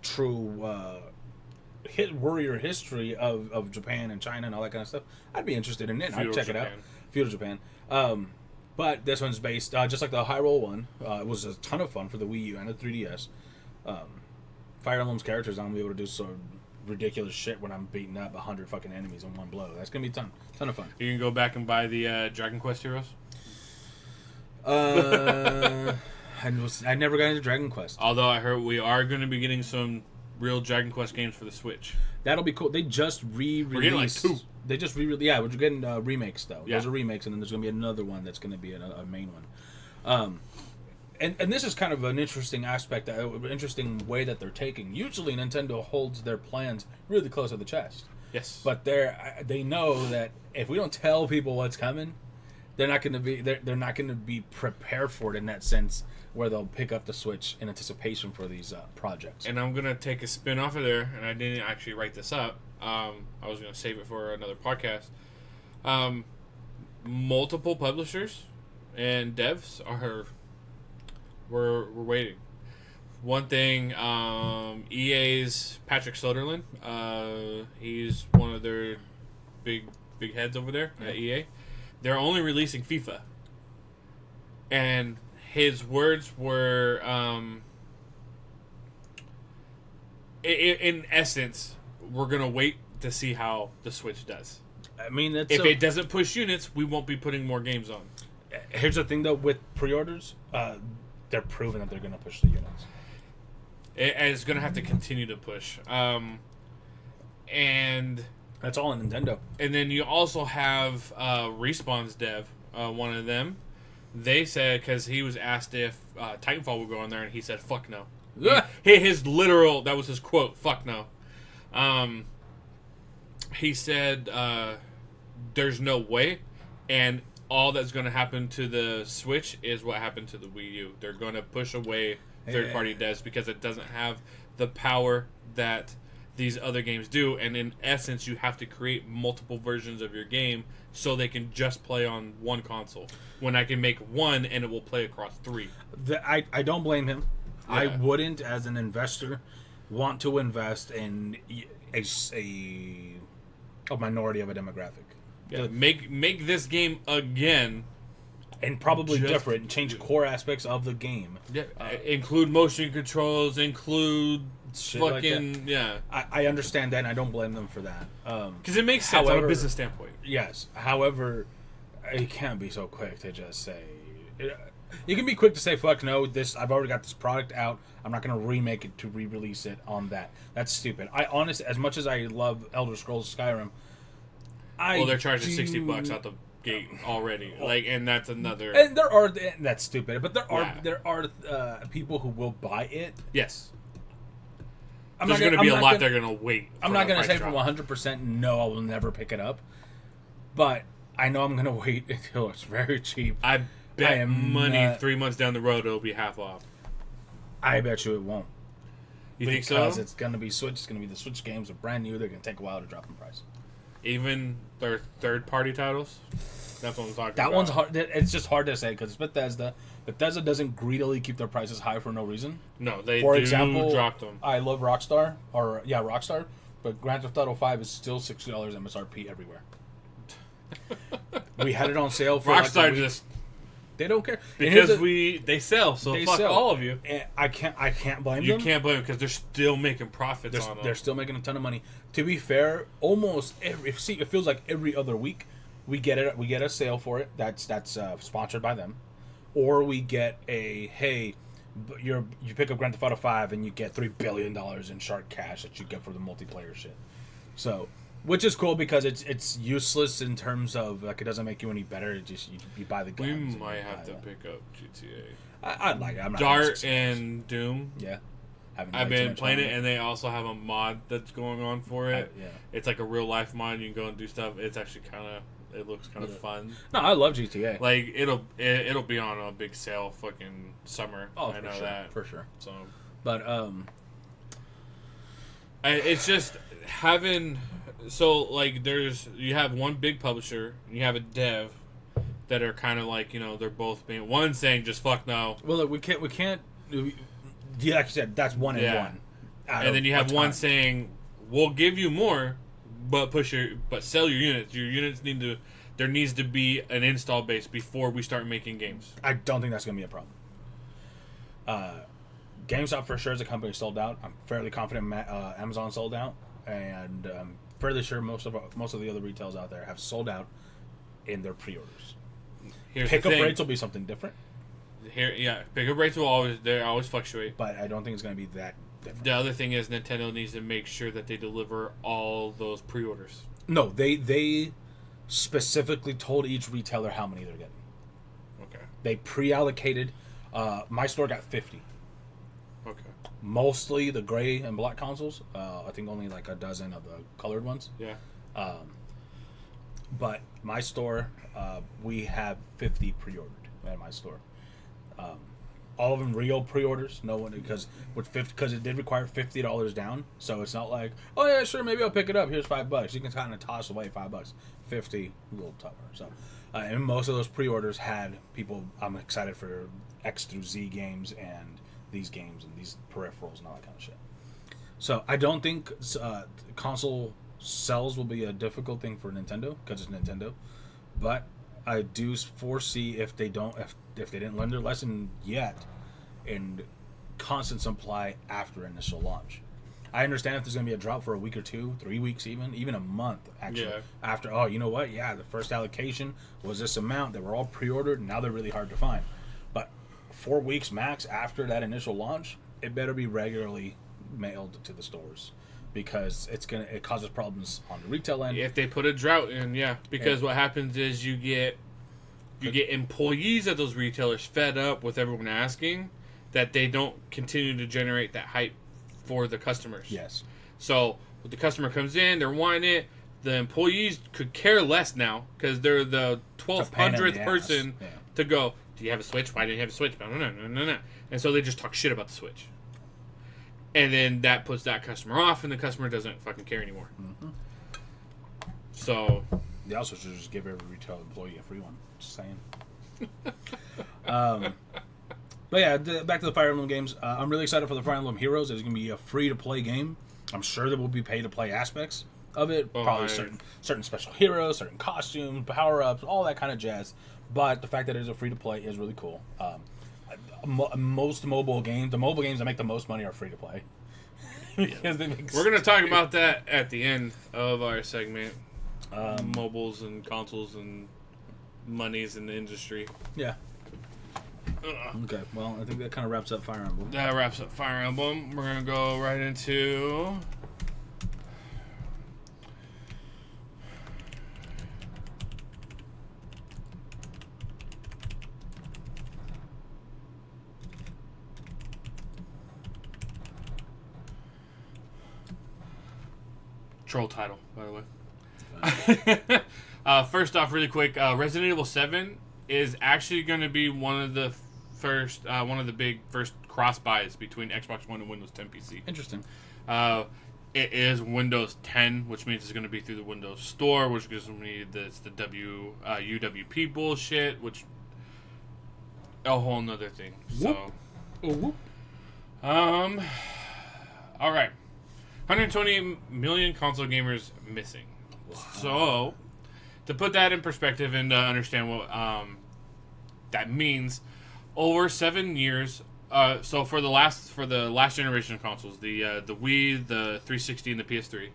Speaker 2: true warrior history of Japan and China and all that kind of stuff, I'd be interested in it. I'd check it out. Feudal Japan. But this one's based just like the Hyrule one. It was a ton of fun for the Wii U and the 3DS. Fire Emblem's characters, I'm gonna be able to do some ridiculous shit when I'm beating up 100 fucking enemies in one blow. That's gonna be a ton of fun.
Speaker 1: You can go back and buy the Dragon Quest Heroes.
Speaker 2: I never got into Dragon Quest.
Speaker 1: Although I heard we are going to be getting some real Dragon Quest games for the Switch.
Speaker 2: That'll be cool. They just re-released.
Speaker 1: We're getting like 2.
Speaker 2: They just re-released. Yeah, we're getting remakes though.
Speaker 1: Yeah.
Speaker 2: Those are remakes, and then there's going to be another one that's going to be a main one. And this is kind of an interesting aspect, an interesting way that they're taking. Usually, Nintendo holds their plans really close to the chest.
Speaker 1: Yes.
Speaker 2: But they know that if we don't tell people what's coming, they're not going to be prepared for it in that sense, where they'll pick up the Switch in anticipation for these projects.
Speaker 1: And I'm going to take a spin off of there, and I didn't actually write this up. I was going to save it for another podcast. Multiple publishers and devs we're waiting. One thing, EA's Patrick Soderlund, he's one of their big heads over there at EA. They're only releasing FIFA. And his words were, in essence, we're going to wait to see how the Switch does.
Speaker 2: I mean,
Speaker 1: if it doesn't push units, we won't be putting more games on.
Speaker 2: Here's the thing, though, with pre-orders, they're proving that they're going to push the units.
Speaker 1: It's going to have to continue to push. And
Speaker 2: that's all on Nintendo. And
Speaker 1: then you also have Respawn's dev, one of them. They said, because he was asked if Titanfall would go on there, and he said, fuck no. His literal, that was his quote, fuck no. He said, there's no way, and all that's going to happen to the Switch is what happened to the Wii U. They're going to push away third-party devs because it doesn't have the power that these other games do, and in essence, you have to create multiple versions of your game so they can just play on one console. When I can make one and it will play across 3.
Speaker 2: I don't blame him.
Speaker 1: Yeah.
Speaker 2: I wouldn't, as an investor, want to invest in a minority of a demographic.
Speaker 1: Yeah, make this game again
Speaker 2: and probably
Speaker 1: Just-
Speaker 2: different, and change core aspects of the game.
Speaker 1: Yeah, include motion controls, include
Speaker 2: Shit like
Speaker 1: fucking yeah.
Speaker 2: I understand that, and I don't blame them for that.
Speaker 1: Because it makes sense on
Speaker 2: However-
Speaker 1: a business standpoint.
Speaker 2: Yes. However, you can't be so quick to just say. You can be quick to say, "Fuck no! I've already got this product out. I'm not going to remake it to re-release it on that." That's stupid. I honestly, as much as I love Elder Scrolls Skyrim,
Speaker 1: Well, they're charging $60 out the gate already. Like, and that's another.
Speaker 2: And that's stupid. But
Speaker 1: Yeah.
Speaker 2: there are people who will buy it.
Speaker 1: Yes.
Speaker 2: I'm
Speaker 1: There's
Speaker 2: not
Speaker 1: going to be a
Speaker 2: I'm
Speaker 1: lot
Speaker 2: not
Speaker 1: they're going to wait.
Speaker 2: I'm
Speaker 1: for
Speaker 2: not
Speaker 1: the
Speaker 2: going to
Speaker 1: price
Speaker 2: say for
Speaker 1: drop.
Speaker 2: 100% no, I will never pick it up. But I know I'm going to wait until it's very cheap.
Speaker 1: I bet
Speaker 2: am
Speaker 1: money
Speaker 2: not-
Speaker 1: 3 months down the road it'll be half off.
Speaker 2: I bet you it won't.
Speaker 1: You think so?
Speaker 2: Because it's going to be Switch. It's going to be the Switch games are brand new. They're going to take a while to drop in price.
Speaker 1: Even their third-party titles? That's what I'm talking about.
Speaker 2: That one's hard. It's just hard to say because it's Bethesda. Bethesda doesn't greedily keep their prices high for no reason.
Speaker 1: No, they
Speaker 2: For
Speaker 1: do
Speaker 2: example,
Speaker 1: drop them.
Speaker 2: I love Rockstar, but Grand Theft Auto 5 is still $60 MSRP everywhere. We had it on sale for
Speaker 1: Rockstar
Speaker 2: like a week.
Speaker 1: just...
Speaker 2: They don't care And here's
Speaker 1: Because
Speaker 2: the-
Speaker 1: they sell, so
Speaker 2: they
Speaker 1: fuck
Speaker 2: sell.
Speaker 1: all of you.
Speaker 2: And I can't blame
Speaker 1: You
Speaker 2: them.
Speaker 1: can't blame them because they're still making profits on them.
Speaker 2: They're still making a ton of money. To be fair, almost it feels like every other week we get it. We get a sale for it. That's sponsored by them, or we get a you pick up Grand Theft Auto 5 and you get $3 billion in shark cash that you get for the multiplayer shit. So, which is cool because it's useless in terms of like it doesn't make you any better. It just you buy the
Speaker 1: We
Speaker 2: guns. and
Speaker 1: might
Speaker 2: you
Speaker 1: have
Speaker 2: buy
Speaker 1: to
Speaker 2: that.
Speaker 1: pick up GTA.
Speaker 2: I like it. I'm not
Speaker 1: Dart and Doom.
Speaker 2: yeah.
Speaker 1: I've
Speaker 2: played too
Speaker 1: been
Speaker 2: much
Speaker 1: playing
Speaker 2: on
Speaker 1: it, and they also have a mod that's going on for it.
Speaker 2: yeah.
Speaker 1: It's like a real life mod. You can go and do stuff. It's actually it looks kind of fun.
Speaker 2: No, I love GTA.
Speaker 1: Like it'll be on a big sale fucking summer.
Speaker 2: Oh,
Speaker 1: I know
Speaker 2: for sure,
Speaker 1: that
Speaker 2: for sure.
Speaker 1: So
Speaker 2: But
Speaker 1: it's just having like you have one big publisher, and you have a dev that are kind of like they're both being one saying just fuck no,
Speaker 2: well, look, we can't. Yeah, like you said, that's one and
Speaker 1: Yeah.
Speaker 2: one. out
Speaker 1: and
Speaker 2: of
Speaker 1: then you
Speaker 2: a
Speaker 1: have one
Speaker 2: ton.
Speaker 1: saying we'll give you more, but sell your units. Your units there needs to be an install base before we start making games.
Speaker 2: I don't think that's going to be a problem. GameStop for sure as a company sold out. I'm fairly confident Amazon sold out, and I'm fairly sure most of the other retailers out there have sold out in their pre-orders.
Speaker 1: Here's
Speaker 2: Pickup
Speaker 1: the thing.
Speaker 2: rates will be something different,
Speaker 1: Pickup rates will always fluctuate.
Speaker 2: but I don't think it's going to be that different.
Speaker 1: The other thing is Nintendo needs to make sure that they deliver all those pre-orders.
Speaker 2: No, they specifically told each retailer how many they're getting.
Speaker 1: Okay.
Speaker 2: They pre-allocated. My store got 50.
Speaker 1: Okay.
Speaker 2: Mostly the gray and black consoles. I think only like a dozen of the colored ones.
Speaker 1: Yeah.
Speaker 2: But my store, we have 50 pre-ordered at my store. All of them real pre-orders. No one because it did require $50 down. So it's not like, oh yeah, sure, maybe I'll pick it up. Here's $5. You can kind of toss away $5. 50, a little tougher. So, and most of those pre-orders had people. I'm excited for X through Z games and these games and these peripherals and all that kind of shit. So I don't think console sales will be a difficult thing for Nintendo because it's Nintendo, but I do foresee if they didn't learn their lesson yet, and constant supply after initial launch. I understand if there's going to be a drop for a week or 2, 3 weeks, even a month. Actually,
Speaker 1: Yeah.
Speaker 2: after you know what? Yeah, the first allocation was this amount. They were all pre-ordered, and now they're really hard to find. But 4 weeks max after that initial launch, it better be regularly mailed to the stores because it causes problems on the retail end.
Speaker 1: If they put a drought in, because what happens is you get employees at those retailers fed up with everyone asking that they don't continue to generate that hype for the customers.
Speaker 2: Yes.
Speaker 1: So when the customer comes in, they're wanting it. The employees could care less now because they're the 1200th person
Speaker 2: Yeah.
Speaker 1: to go, do you have a Switch? Why didn't you have a Switch? No. And so they just talk shit about the Switch. And then that puts that customer off, and the customer doesn't fucking care anymore.
Speaker 2: Mm-hmm.
Speaker 1: So
Speaker 2: They also should just give every retail employee a free one. Just saying. But yeah, back to the Fire Emblem games. I'm really excited for the Fire Emblem Heroes. It's going to be a free-to-play game. I'm sure there will be pay-to-play aspects of it.
Speaker 1: Oh,
Speaker 2: Probably certain special heroes, certain costumes, power-ups, all that kind of jazz. But the fact that it's a free to play is really cool. Most mobile games, the mobile games that make the most money are free to play.
Speaker 1: We're going to talk about that at the end of our segment. Mobiles and consoles and monies in the industry.
Speaker 2: Yeah. Okay, well, I think that kind of wraps up Fire Emblem.
Speaker 1: That wraps up Fire Emblem. We're going to go right into... Troll title, by the way. First off, really quick, Resident Evil 7 is actually going to be one of the big first cross buys between Xbox One and Windows 10 PC.
Speaker 2: Interesting.
Speaker 1: It is Windows 10, which means it's going to be through the Windows Store, which gives me the UWP bullshit, which a whole nother thing.
Speaker 2: Whoop.
Speaker 1: So,
Speaker 2: Oh, whoop.
Speaker 1: all right. 120 million console gamers missing. Wow. So, to put that in perspective and to understand what that means, over 7 years. So for the last generation of consoles, the Wii, the 360, and the PS3,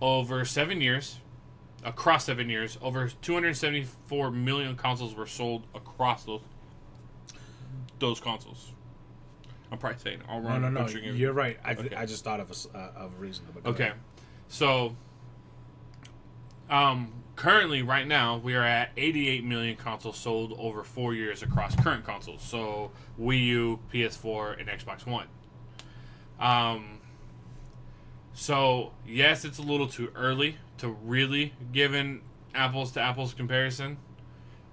Speaker 1: over 7 years, across 7 years, over 274 million consoles were sold across those consoles. I'm probably saying all wrong.
Speaker 2: No. You're right. I just thought of a reason.
Speaker 1: Okay. So, currently, right now, we are at 88 million consoles sold over 4 years across current consoles. So, Wii U, PS4, and Xbox One. So, yes, it's a little too early to really give an apples to apples comparison.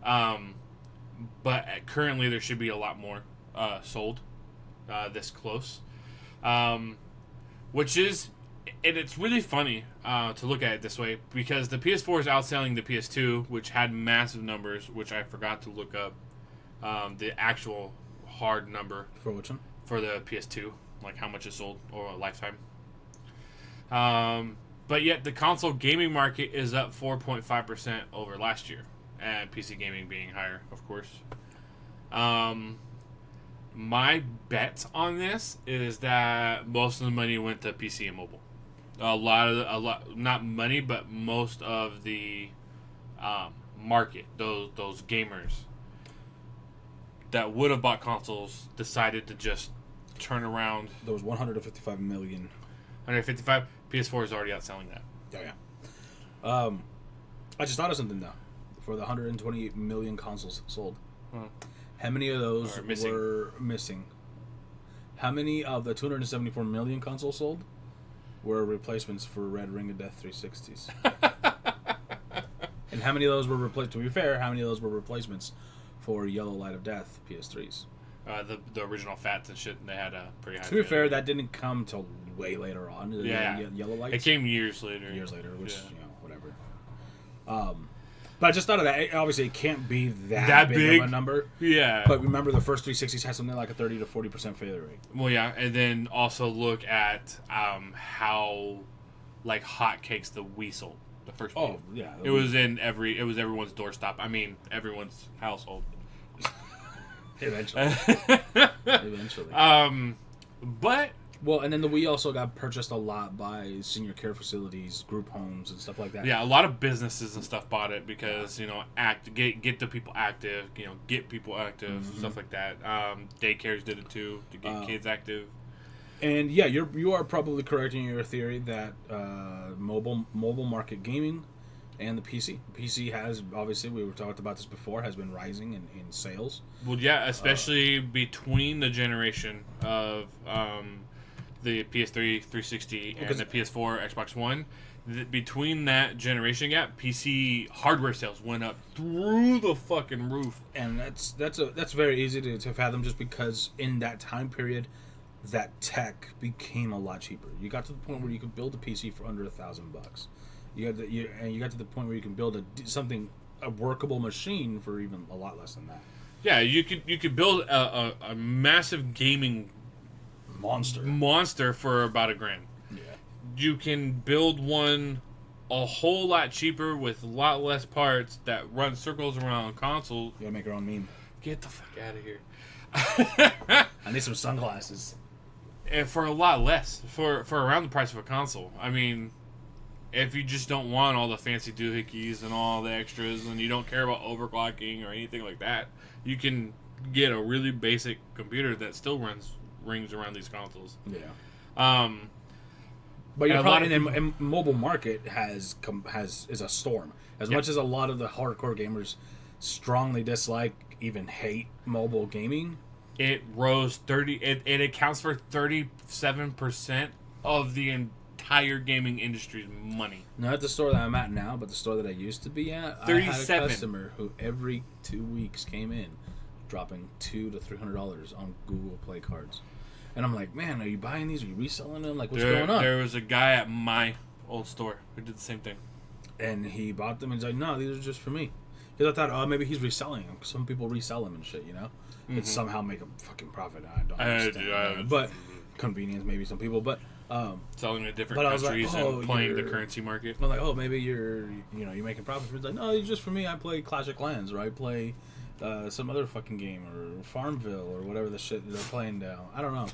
Speaker 1: But currently, there should be a lot more sold. This close, which is, and it's really funny to look at it this way because the PS4 is outselling the PS2, which had massive numbers, which I forgot to look up the actual hard number
Speaker 2: for which one?
Speaker 1: For the PS2, like how much it sold over a lifetime. But yet the console gaming market is up 4.5% over last year, and PC gaming being higher, of course. My bet on this is that most of the money went to PC and mobile. A lot, not money, but most of the market, those gamers that would have bought consoles decided to just turn around.
Speaker 2: Those 155 million.
Speaker 1: 155. PS4 is already outselling that.
Speaker 2: Yeah. I just thought of something though. For the 128 million consoles sold. Huh. How many of those were missing? How many of the 274 million consoles sold were replacements for Red Ring of Death 360s? And how many of those were replaced? To be fair, how many of those were replacements for Yellow Light of Death PS3s?
Speaker 1: The original Fats and shit. They had a pretty high.
Speaker 2: To be fair, that didn't come till way later on.
Speaker 1: Yeah,
Speaker 2: Yellow Lights.
Speaker 1: It came years later.
Speaker 2: Which whatever. But I just thought of that. Obviously, it can't be that big of a number.
Speaker 1: Yeah.
Speaker 2: But remember, the first 360s had something like a 30 to 40% failure rate.
Speaker 1: Well, yeah, and then also look at how like hotcakes the Wii sold. The first Wii.
Speaker 2: Oh yeah.
Speaker 1: It was everyone's doorstop. I mean, everyone's household.
Speaker 2: Eventually.
Speaker 1: But.
Speaker 2: Well, and then the Wii also got purchased a lot by senior care facilities, group homes, and stuff like that.
Speaker 1: Yeah, a lot of businesses and stuff bought it because get the people active, get people active, stuff like that. Daycares did it too to get kids active.
Speaker 2: And yeah, you are probably correct in your theory that mobile market gaming and the PC has, obviously, we were talked about this before, has been rising in sales.
Speaker 1: Well, yeah, especially between the generation of the PS3, 360, and the PS4, Xbox One. Between that generation gap, PC hardware sales went up through the fucking roof.
Speaker 2: And that's very easy to fathom, just because in that time period, that tech became a lot cheaper. You got to the point where you could build a PC for under $1,000. You got to the point where you can build a workable machine for even a lot less than that.
Speaker 1: Yeah, you could build a massive gaming
Speaker 2: monster
Speaker 1: for about $1,000.
Speaker 2: Yeah.
Speaker 1: You can build one a whole lot cheaper with a lot less parts that run circles around consoles.
Speaker 2: You gotta make your own meme.
Speaker 1: Get the fuck out of here.
Speaker 2: I need some sunglasses.
Speaker 1: And for a lot less. For around the price of a console. I mean, if you just don't want all the fancy doohickeys and all the extras and you don't care about overclocking or anything like that, you can get a really basic computer that still rings around these consoles.
Speaker 2: Yeah. But you're probably in mobile market is a storm. As much as a lot of the hardcore gamers strongly dislike, even hate mobile gaming,
Speaker 1: it rose 30. It accounts for 37% of the entire gaming industry's money.
Speaker 2: Not at the store that I'm at now, but the store that I used to be at.
Speaker 1: 37.
Speaker 2: I had a customer who every 2 weeks came in, dropping $200 to $300 on Google Play cards. And I'm like, man, are you buying these? Are you reselling them? Like, what's going on?
Speaker 1: There was a guy at my old store who did the same thing.
Speaker 2: And he bought them and he's like, no, these are just for me. Because I thought, oh, maybe he's reselling them. Some people resell them and shit, you know? Mm-hmm. It's somehow make a fucking profit. I don't understand. But convenience, maybe some people. But
Speaker 1: selling to different countries and playing the currency market.
Speaker 2: I'm like, oh, maybe you're making profit. He's like, no, it's just for me. I play Clash of Clans or I play some other fucking game or Farmville or whatever the shit they're playing now. I don't know.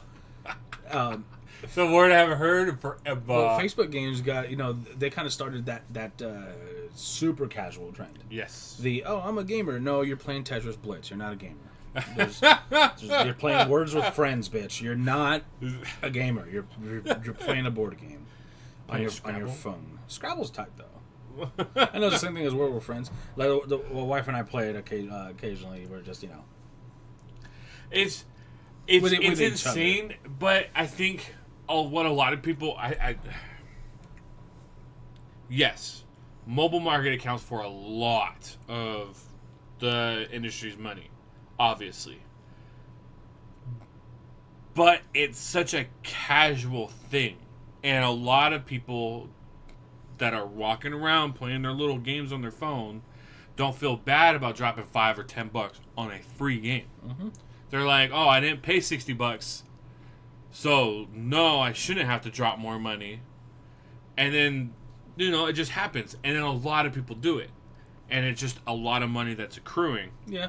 Speaker 1: The word I haven't heard forever.
Speaker 2: Well, Facebook games got, they kind of started that super casual trend.
Speaker 1: Yes.
Speaker 2: I'm a gamer. No, you're playing Tetris Blitz. You're not a gamer. You're playing Words with Friends, bitch. You're not a gamer. You're playing a board game on your phone. Scrabble's tight though. I know it's the same thing as Words with Friends. Like the wife and I play it occasionally. We're just
Speaker 1: It's insane, but I think what a lot of people yes, mobile market accounts for a lot of the industry's money, obviously. But it's such a casual thing, and a lot of people that are walking around playing their little games on their phone don't feel bad about dropping $5 or $10 on a free game. Mm-hmm. They're like, oh, I didn't pay $60, so no, I shouldn't have to drop more money. And then, it just happens. And then a lot of people do it. And it's just a lot of money that's accruing.
Speaker 2: Yeah.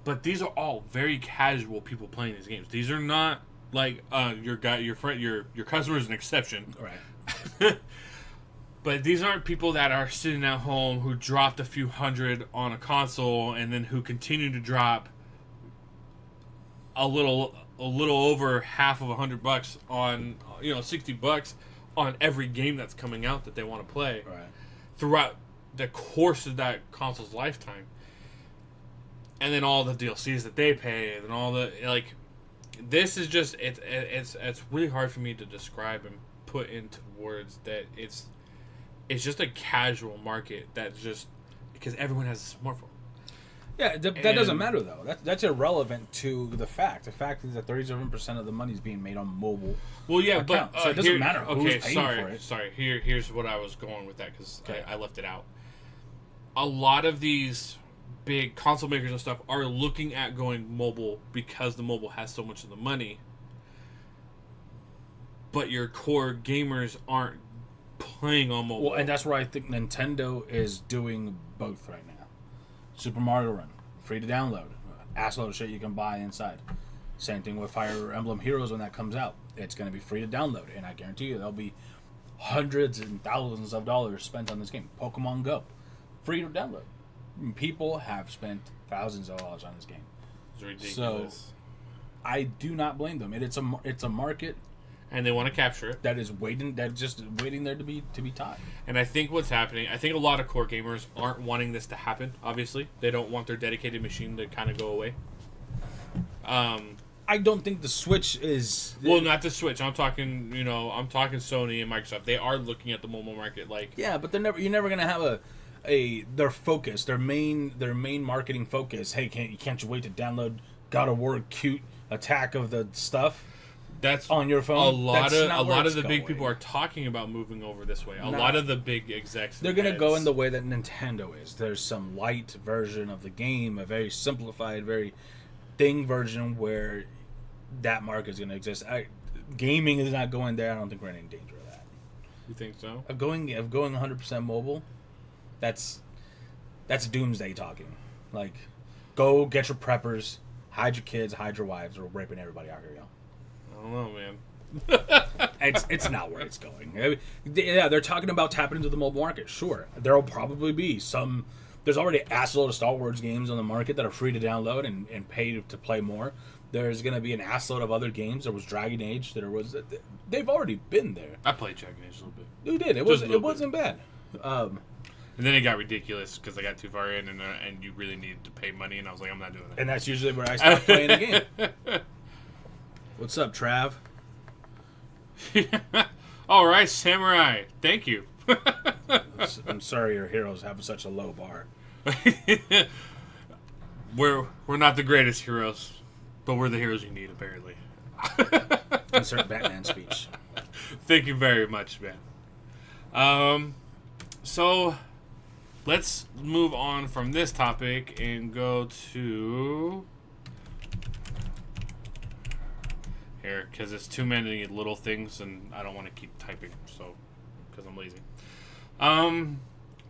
Speaker 1: But these are all very casual people playing these games. These are not like your customer is an exception.
Speaker 2: Right.
Speaker 1: But these aren't people that are sitting at home who dropped a few hundred on a console and then who continue to drop a little over half of $100 on $60 on every game that's coming out that they want to play throughout the course of that console's lifetime, and then all the DLCs that they pay and all the this is just it's really hard for me to describe and put into words that it's just a casual market that's just because everyone has a smartphone.
Speaker 2: Yeah, that doesn't matter though. That's irrelevant to the fact. The fact is that 37% of the money is being made on mobile.
Speaker 1: Well, yeah,
Speaker 2: account. So it doesn't matter who's paying for it.
Speaker 1: Sorry. Here's what I was going with that because I left it out. A lot of these big console makers and stuff are looking at going mobile because the mobile has so much of the money. But your core gamers aren't playing on mobile.
Speaker 2: Well, and that's where I think Nintendo is doing both right now. Super Mario Run, free to download. Assload of shit you can buy inside. Same thing with Fire Emblem Heroes when that comes out. It's going to be free to download, and I guarantee you there'll be hundreds and thousands of dollars spent on this game. Pokemon Go, free to download. People have spent thousands of dollars on this game.
Speaker 1: It's ridiculous.
Speaker 2: So I do not blame them. It's a market.
Speaker 1: And they want to capture it.
Speaker 2: That's just waiting there to be taught.
Speaker 1: And I think what's happening, I think a lot of core gamers aren't wanting this to happen, obviously. They don't want their dedicated machine to kind of go away.
Speaker 2: I don't think the Switch is...
Speaker 1: Well, not the Switch. I'm talking, Sony and Microsoft. They are looking at the mobile market like...
Speaker 2: Yeah, but you're never going to have their focus, their main marketing focus. Hey, can't you wait to download God of War cute Attack of the stuff? That's on your phone.
Speaker 1: A lot of the big people are talking about moving over this way. A lot of the big execs.
Speaker 2: They're going to go in the way that Nintendo is. There's some light version of the game, a very simplified, very thing version where that market is going to exist. Gaming is not going there. I don't think we're in any danger of that.
Speaker 1: You think so?
Speaker 2: Of going 100% mobile, that's doomsday talking. Like, go get your preppers, hide your kids, hide your wives, or we're raping everybody out here, yo.
Speaker 1: I don't know, man.
Speaker 2: It's not where it's going. I mean, yeah, they're talking about tapping into the mobile market. Sure, there'll probably be some. There's already a assload of Star Wars games on the market that are free to download and pay to play more. There's going to be an assload of other games. There was Dragon Age. They've already been there.
Speaker 1: I played Dragon Age a little bit.
Speaker 2: You did. It wasn't bad.
Speaker 1: And then it got ridiculous because I got too far in, and you really needed to pay money, and I was like, I'm not doing that.
Speaker 2: And that's usually where I stop playing the game. What's up, Trav?
Speaker 1: All right, Samurai. Thank you.
Speaker 2: I'm sorry your heroes have such a low bar.
Speaker 1: We're not the greatest heroes, but we're the heroes you need, apparently.
Speaker 2: Insert Batman speech.
Speaker 1: Thank you very much, man. So let's move on from this topic and go to here, because it's too many little things, and I don't want to keep typing, so because I'm lazy.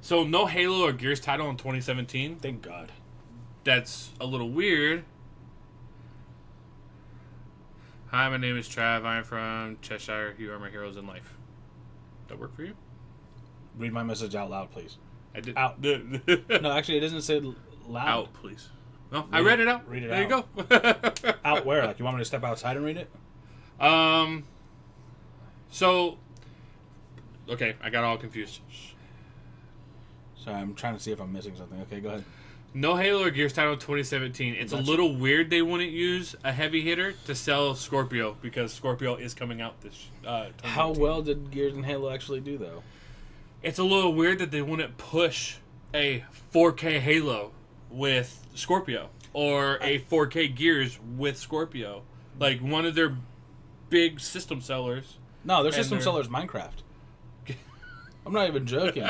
Speaker 1: So no Halo or Gears title in 2017.
Speaker 2: Thank God.
Speaker 1: That's a little weird. Hi, my name is Trav. I'm from Cheshire. You are my heroes in life. That work for you?
Speaker 2: Read my message out loud, please.
Speaker 1: I did.
Speaker 2: Out. No, actually, it doesn't say loud.
Speaker 1: Out, please. No, I read it out.
Speaker 2: Read it
Speaker 1: there
Speaker 2: out.
Speaker 1: There you go.
Speaker 2: Out where? Like, you want me to step outside and read it?
Speaker 1: So, okay, I got all confused.
Speaker 2: Sorry, I'm trying to see if I'm missing something. Okay, go ahead.
Speaker 1: No Halo or Gears title in 2017. It's a little weird they wouldn't use a heavy hitter to sell Scorpio, because Scorpio is coming out this
Speaker 2: How well did Gears and Halo actually do, though?
Speaker 1: It's a little weird that they wouldn't push a 4K Halo with Scorpio or a 4K Gears with Scorpio. Like, one of their big system sellers.
Speaker 2: No, their system seller's Minecraft. I'm not even joking.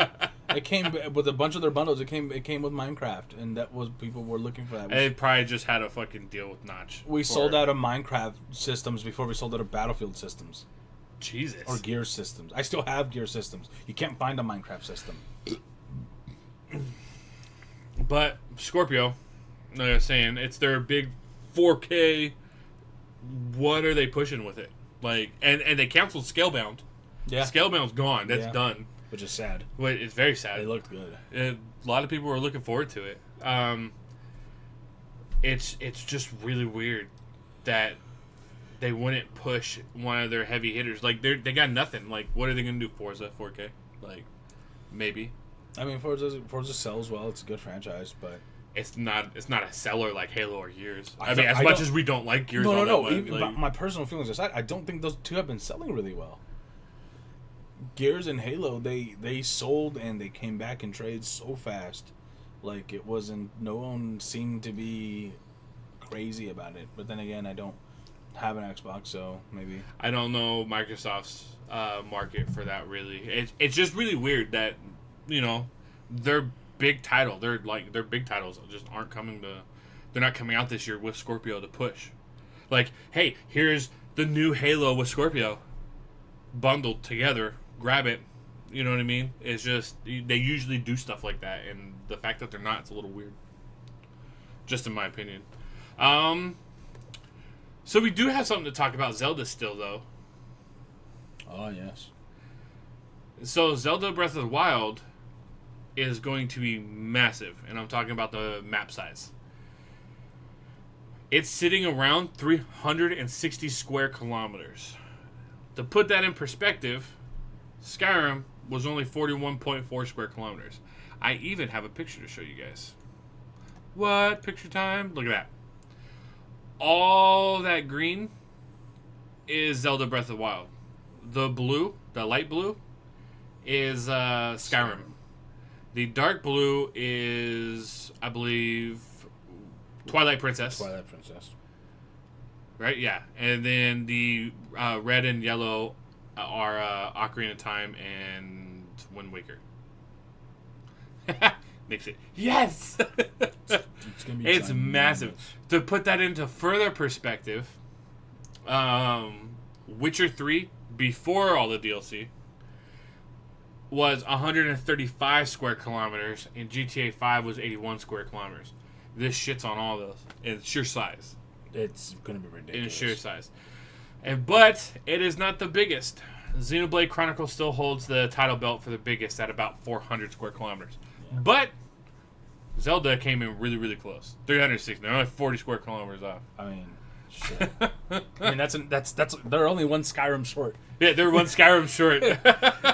Speaker 2: It came with a bunch of their bundles. It came with Minecraft, and that was, people were looking for that.
Speaker 1: They probably just had a fucking deal with Notch.
Speaker 2: We sold out of Minecraft systems before we sold out of Battlefield systems.
Speaker 1: Jesus.
Speaker 2: Or Gear systems. I still have Gear systems. You can't find a Minecraft system.
Speaker 1: But Scorpio, like I was saying, it's their big 4K. What are they pushing with it? Like, and they canceled Scalebound.
Speaker 2: Yeah.
Speaker 1: Scalebound's gone. That's done.
Speaker 2: Which is sad.
Speaker 1: But it's very sad.
Speaker 2: It looked good.
Speaker 1: A lot of people were looking forward to it. It's just really weird that they wouldn't push one of their heavy hitters. Like, they got nothing. Like, what are they going to do? Forza 4K? Like, maybe.
Speaker 2: I mean, Forza sells well. It's a good franchise, but
Speaker 1: it's not a seller like Halo or Gears. I mean, as much as we don't like Gears, no.
Speaker 2: Even my personal feelings aside, I don't think those two have been selling really well. Gears and Halo, they sold and they came back in trades so fast. Like, it wasn't, no one seemed to be crazy about it. But then again, I don't have an Xbox, so maybe.
Speaker 1: I don't know Microsoft's market for that, really. It's just really weird that, you know, their big title, their big titles just aren't coming to, they're not coming out this year with Scorpio to push. Like, hey, here's the new Halo with Scorpio bundled together. Grab it. You know what I mean? It's just, they usually do stuff like that, and the fact that they're not, it's a little weird. Just in my opinion. So we do have something to talk about Zelda still, though.
Speaker 2: Oh, yes.
Speaker 1: So Zelda Breath of the Wild is going to be massive, and I'm talking about the map size. It's sitting around 360 square kilometers. To put that in perspective, Skyrim was only 41.4 square kilometers. I even have a picture to show you guys. What? Picture time? Look at that. All that green is Zelda Breath of the Wild. The blue, the light blue, is Skyrim. The dark blue is, I believe, Twilight Princess.
Speaker 2: Twilight Princess.
Speaker 1: Right? Yeah. And then the red and yellow are Ocarina of Time and Wind Waker. Makes it. Yes! It's massive. To put that into further perspective, Witcher 3, before all the DLC, was 135 square kilometers, and GTA 5 was 81 square kilometers. This shit's on all those. It's sheer size.
Speaker 2: It's going to be ridiculous.
Speaker 1: In sheer size. But it is not the biggest. Xenoblade Chronicles still holds the title belt for the biggest at about 400 square kilometers. Yeah. But Zelda came in really, really close. 360. They're only 40 square kilometers off.
Speaker 2: I mean, shit. I mean, that's they're only one Skyrim short.
Speaker 1: Yeah, they're one Skyrim short.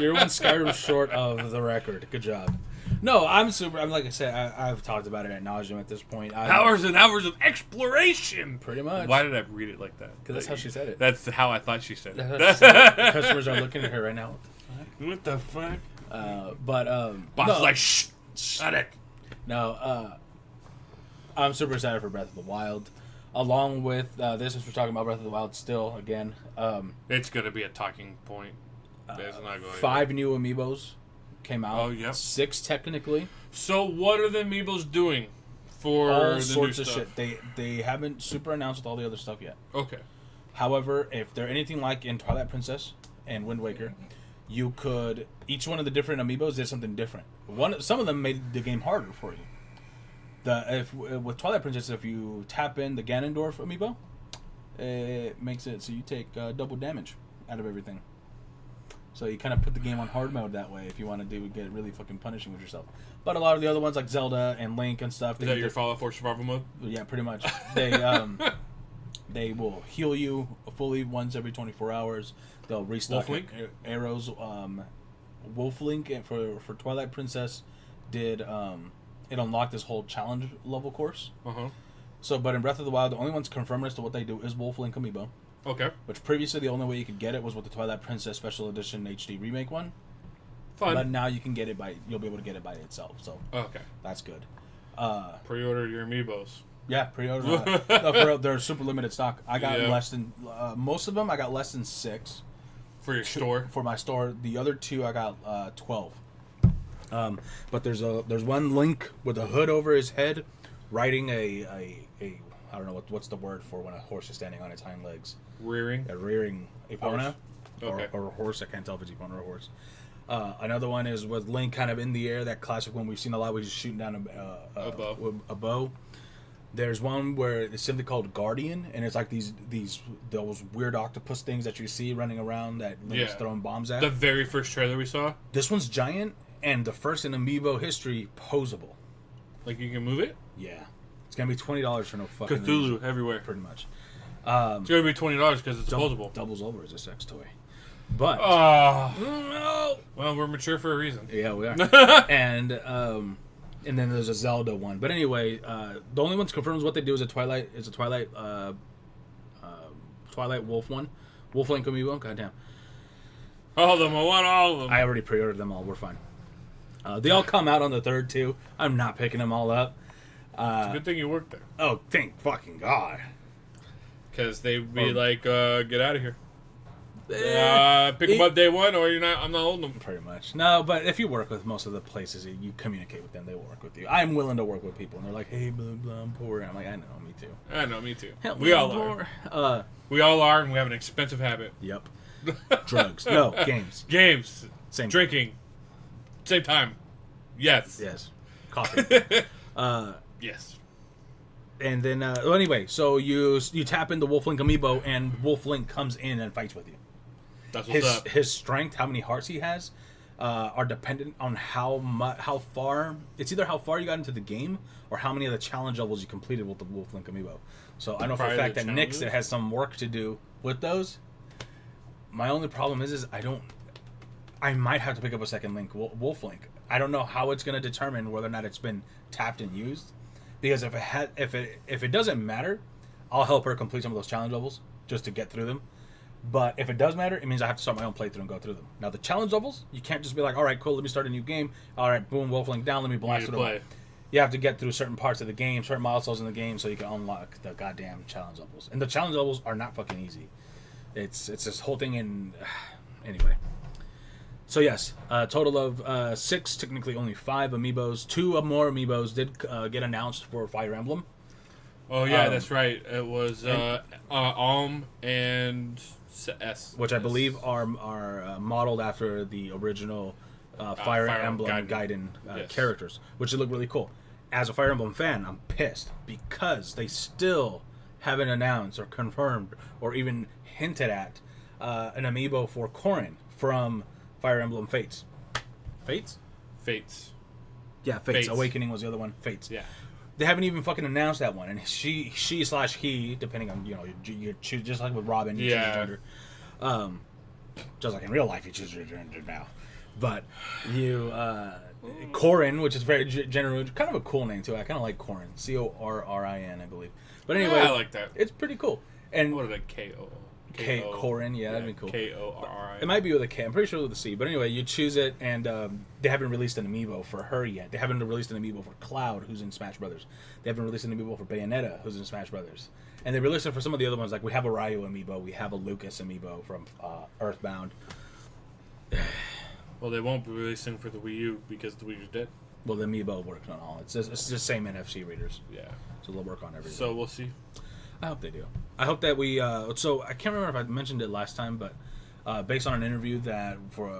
Speaker 2: You're one Skyrim short of the record. Good job. No, I'm like I said, I've talked about it ad nauseum at this point.
Speaker 1: Hours and hours of exploration.
Speaker 2: Pretty much.
Speaker 1: Why did I read it like that?
Speaker 2: Because that's how she said it.
Speaker 1: That's how I thought she said it.
Speaker 2: Customers are looking at her right now.
Speaker 1: What the fuck?
Speaker 2: Boss
Speaker 1: is like, shh, shut it.
Speaker 2: No, I'm super excited for Breath of the Wild. Along with this, as we're talking about Breath of the Wild still, again.
Speaker 1: It's going to be a talking point. It's not going
Speaker 2: 5 new amiibos came out.
Speaker 1: Oh, yep.
Speaker 2: 6 technically.
Speaker 1: So what are the amiibos doing for
Speaker 2: all
Speaker 1: the
Speaker 2: sorts
Speaker 1: new
Speaker 2: of
Speaker 1: stuff?
Speaker 2: shit? They haven't super announced with all the other stuff yet.
Speaker 1: Okay.
Speaker 2: However, if they're anything like in Twilight Princess and Wind Waker, you could each one of the different amiibos did something different. Some of them made the game harder for you. With Twilight Princess, if you tap in the Ganondorf amiibo, it makes it so you take double damage out of everything. So you kind of put the game on hard mode that way if you want to get really fucking punishing with yourself. But a lot of the other ones like Zelda and Link and stuff.
Speaker 1: Is that your Fallout 4 survival mode?
Speaker 2: Yeah, pretty much. They will heal you fully once every 24 hours. They'll restock arrows. Wolf Link for Twilight Princess did it unlocked this whole challenge level course. So, but in Breath of the Wild, the only ones confirmed as to what they do is Wolf Link amiibo.
Speaker 1: Okay.
Speaker 2: Which previously the only way you could get it was with the Twilight Princess Special Edition HD remake one.
Speaker 1: Fun.
Speaker 2: But now you'll be able to get it by itself. So
Speaker 1: okay,
Speaker 2: that's good.
Speaker 1: Pre-order your amiibos.
Speaker 2: Yeah, pre-order. No, they're super limited stock. I got less than most of them. I got less than 6
Speaker 1: for your store. For
Speaker 2: my store, the other 2 I got 12. But there's one Link with a hood over his head, riding a I don't know what's the word for when a horse is standing on its hind legs.
Speaker 1: Rearing.
Speaker 2: Rearing Epona.
Speaker 1: Okay.
Speaker 2: Or a horse. I can't tell if it's Epona or a horse. Another one is with Link kind of in the air. That classic one we've seen a lot. Where he's shooting down a bow. There's one where it's simply called Guardian, and it's like those weird octopus things that you see running around that Link's throwing bombs at.
Speaker 1: The very first trailer we saw.
Speaker 2: This one's giant, and the first in Amiibo history, posable.
Speaker 1: Like you can move it?
Speaker 2: Yeah. It's gonna be $20 for no fucking
Speaker 1: Cthulhu
Speaker 2: reason.
Speaker 1: everywhere.
Speaker 2: Pretty much.
Speaker 1: It's gonna be $20 because it's disposable.
Speaker 2: Doubles over as a sex toy. But
Speaker 1: no. Well, we're mature for a reason.
Speaker 2: Yeah, we are. And then there's a Zelda one. But anyway, the only ones confirmed what they do is a Twilight Wolf one. Wolf Link amiibo. Goddamn.
Speaker 1: All of them. I want all of them.
Speaker 2: I already pre-ordered them all. We're fine. They all come out on the 3rd too. I'm not picking them all up.
Speaker 1: It's a good thing you work there.
Speaker 2: Oh, thank fucking God.
Speaker 1: Because they'd be like, get out of here. Pick them up day one, or I'm not holding them.
Speaker 2: Pretty much. No, but if you work with most of the places, you communicate with them, they will work with you. I'm willing to work with people, and they're like, hey, blah, blah, I'm poor. And I'm like, I know, me too.
Speaker 1: I know, me too.
Speaker 2: Help
Speaker 1: we
Speaker 2: me,
Speaker 1: all
Speaker 2: I'm
Speaker 1: are. We all are, and we have an expensive habit.
Speaker 2: Yep. Drugs. No, games.
Speaker 1: Games.
Speaker 2: Same.
Speaker 1: Drinking. Same time. Yes.
Speaker 2: Coffee.
Speaker 1: Yes.
Speaker 2: And then, anyway, so you tap into Wolf Link amiibo, and Wolf Link comes in and fights with you.
Speaker 1: That's what's up.
Speaker 2: His strength, how many hearts he has, are dependent on how far. It's either how far you got into the game or how many of the challenge levels you completed with the Wolf Link amiibo. So I know for a fact that Nix has some work to do with those. My only problem is I might have to pick up a second Wolf Link. I don't know how it's going to determine whether or not it's been tapped and used, because if it doesn't matter, I'll help her complete some of those challenge levels just to get through them. But if it does matter, it means I have to start my own playthrough and go through them. Now the challenge levels, you can't just be like, all right, cool, let me start a new game. All right, boom, Wolf Link down, let me blast it away. You have to get through certain parts of the game, certain milestones in the game, so you can unlock the goddamn challenge levels. And the challenge levels are not fucking easy. It's this whole thing in anyway. So yes, a total of 6, technically only 5 amiibos. 2 more amiibos did get announced for Fire Emblem.
Speaker 1: Oh yeah, that's right. It was Alm and S,
Speaker 2: which I believe are modeled after the original Fire Emblem Gaiden
Speaker 1: Yes.
Speaker 2: characters, which look really cool. As a Fire Emblem fan, I'm pissed because they still haven't announced or confirmed or even hinted at an amiibo for Corrin from Fire Emblem Fates. Fates?
Speaker 1: Fates.
Speaker 2: Yeah, Fates. Awakening was the other one. Fates.
Speaker 1: Yeah.
Speaker 2: They haven't even fucking announced that one, and she/he, depending on you choose, just like with Robin, you choose your gender. Just like in real life, you choose your gender now. But you, Corrin, which is very general, kind of a cool name too. I kind of like Corrin, Corrin, I believe. But anyway,
Speaker 1: I like that.
Speaker 2: It's pretty cool. And
Speaker 1: What is it? K-O.
Speaker 2: Corrin, yeah, that'd be cool.
Speaker 1: Korrin.
Speaker 2: It might be with a K. I'm pretty sure with a C. But anyway, you choose it, and they haven't released an amiibo for her yet. They haven't released an amiibo for Cloud, who's in Smash Brothers. They haven't released an amiibo for Bayonetta, who's in Smash Brothers. And they released it for some of the other ones. Like we have a Ryu amiibo, we have a Lucas amiibo from Earthbound.
Speaker 1: Well, they won't be releasing for the Wii U because the Wii U's dead.
Speaker 2: Well, the amiibo works on all. It's the same NFC readers.
Speaker 1: Yeah.
Speaker 2: So they'll work on everything.
Speaker 1: So we'll see.
Speaker 2: I hope they do. I hope that we. So I can't remember if I mentioned it last time, but based on an interview that for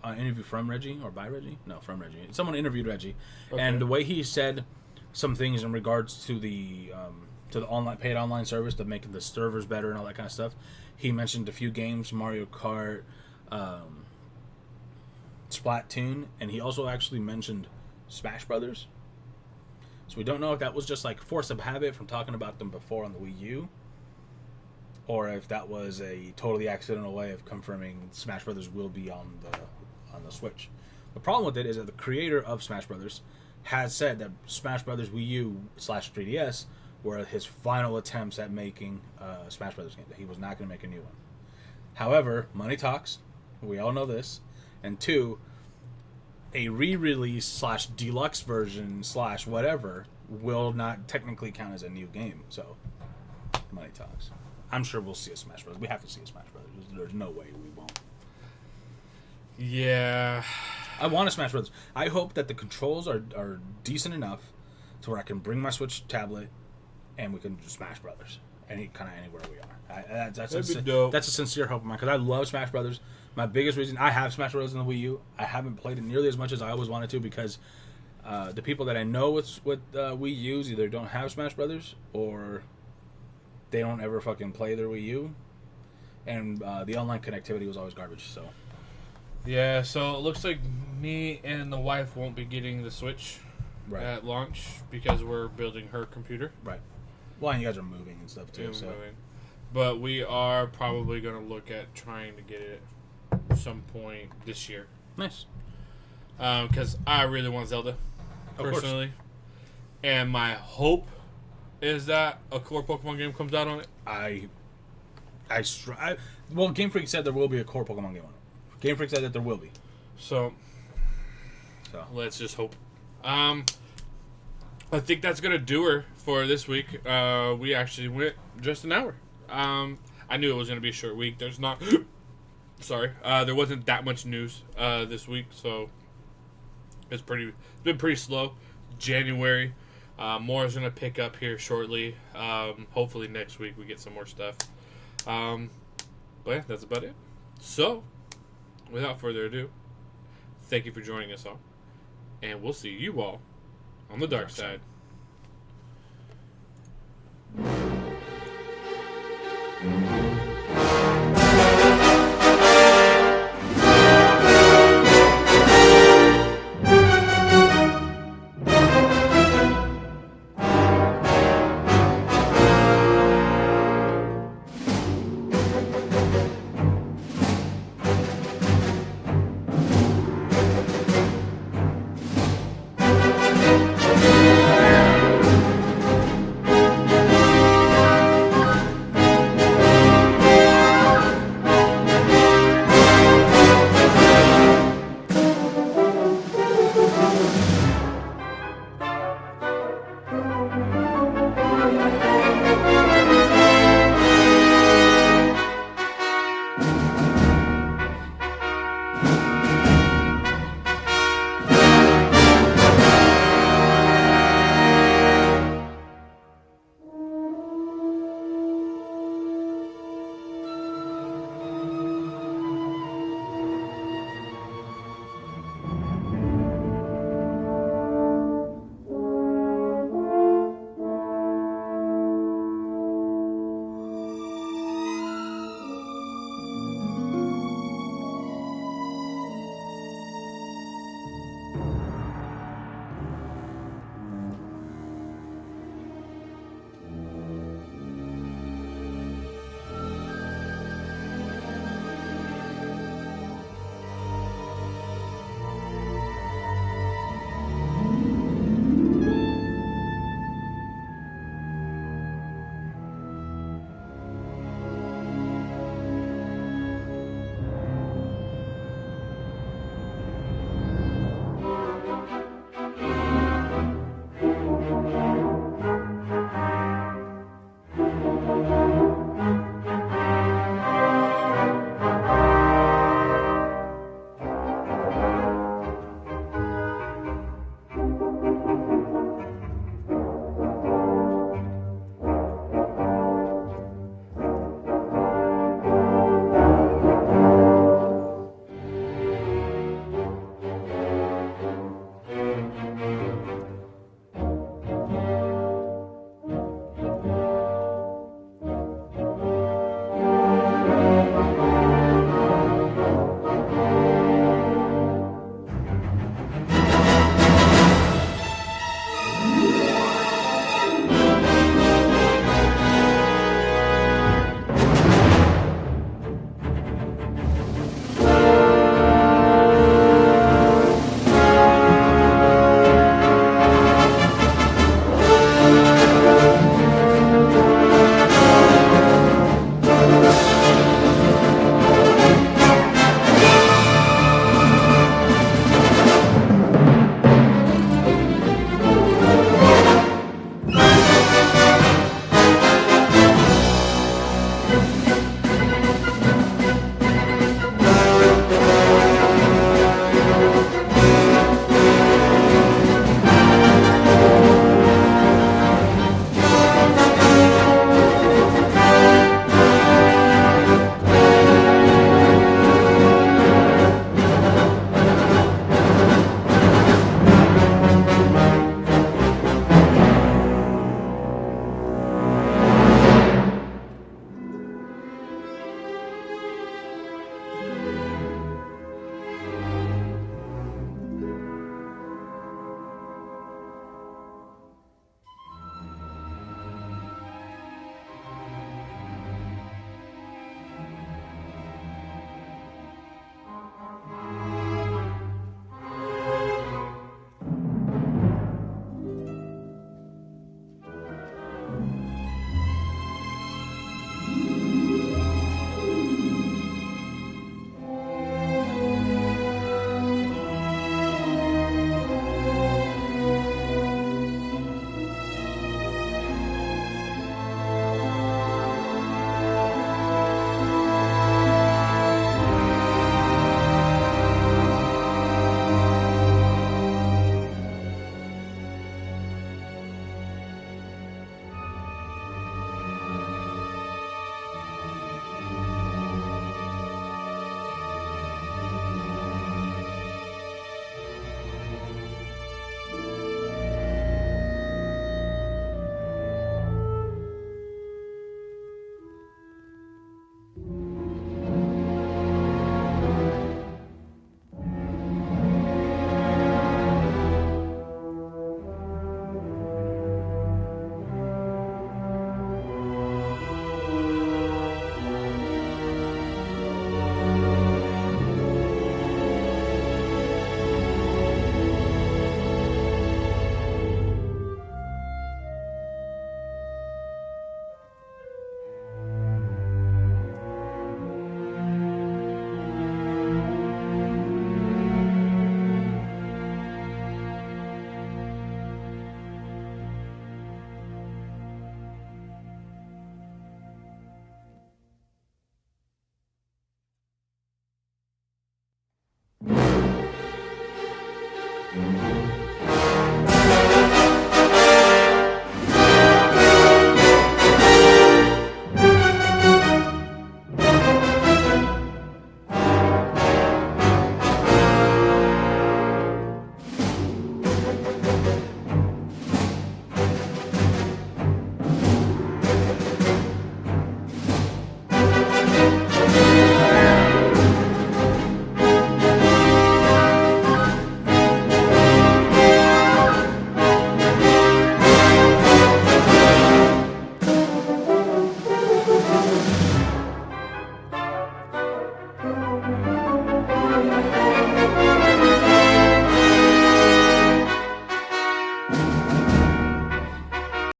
Speaker 2: an interview from Reggie or by Reggie, no, from Reggie. Someone interviewed Reggie, and the way he said some things in regards to the online paid online service, to making the servers better and all that kind of stuff. He mentioned a few games, Mario Kart, Splatoon, and he also actually mentioned Smash Brothers. So we don't know if that was just like force of habit from talking about them before on the Wii U, or if that was a totally accidental way of confirming Smash Brothers will be on the Switch. The problem with it is that the creator of Smash Brothers has said that Smash Brothers Wii U/3DS were his final attempts at making Smash Brothers game. That he was not going to make a new one. However, money talks. We all know this. And two, a re-release / deluxe version / whatever will not technically count as a new game. So, money talks. I'm sure we'll see a Smash Brothers. We have to see a Smash Brothers. There's no way we won't.
Speaker 1: Yeah.
Speaker 2: I want a Smash Brothers. I hope that the controls are decent enough to where I can bring my Switch tablet and we can do Smash Brothers. Kind of anywhere we are. That's a sincere hope of mine because I love Smash Brothers. My biggest reason I have Smash Bros. In the Wii U. I haven't played it nearly as much as I always wanted to because the people that I know with Wii U's either don't have Smash Brothers or they don't ever fucking play their Wii U, and the online connectivity was always garbage. So
Speaker 1: yeah, so it looks like me and the wife won't be getting the Switch at launch because we're building her computer.
Speaker 2: Right. Well, and you guys are moving and stuff too.
Speaker 1: But we are probably going to look at trying to get it some point this year.
Speaker 2: Nice.
Speaker 1: Because I really want Zelda, personally. And my hope is that a core Pokemon game comes out on it.
Speaker 2: Well, Game Freak said there will be a core Pokemon game on it. Game Freak said that there will be.
Speaker 1: So let's just hope. I think that's going to do her for this week. We actually went just an hour. I knew it was going to be a short week. There's not... Sorry. There wasn't that much news this week, so it's been pretty slow. January. More is going to pick up here shortly. Hopefully next week we get some more stuff. But yeah, that's about it. So, without further ado, thank you for joining us all. And we'll see you all on the dark side.
Speaker 2: Side.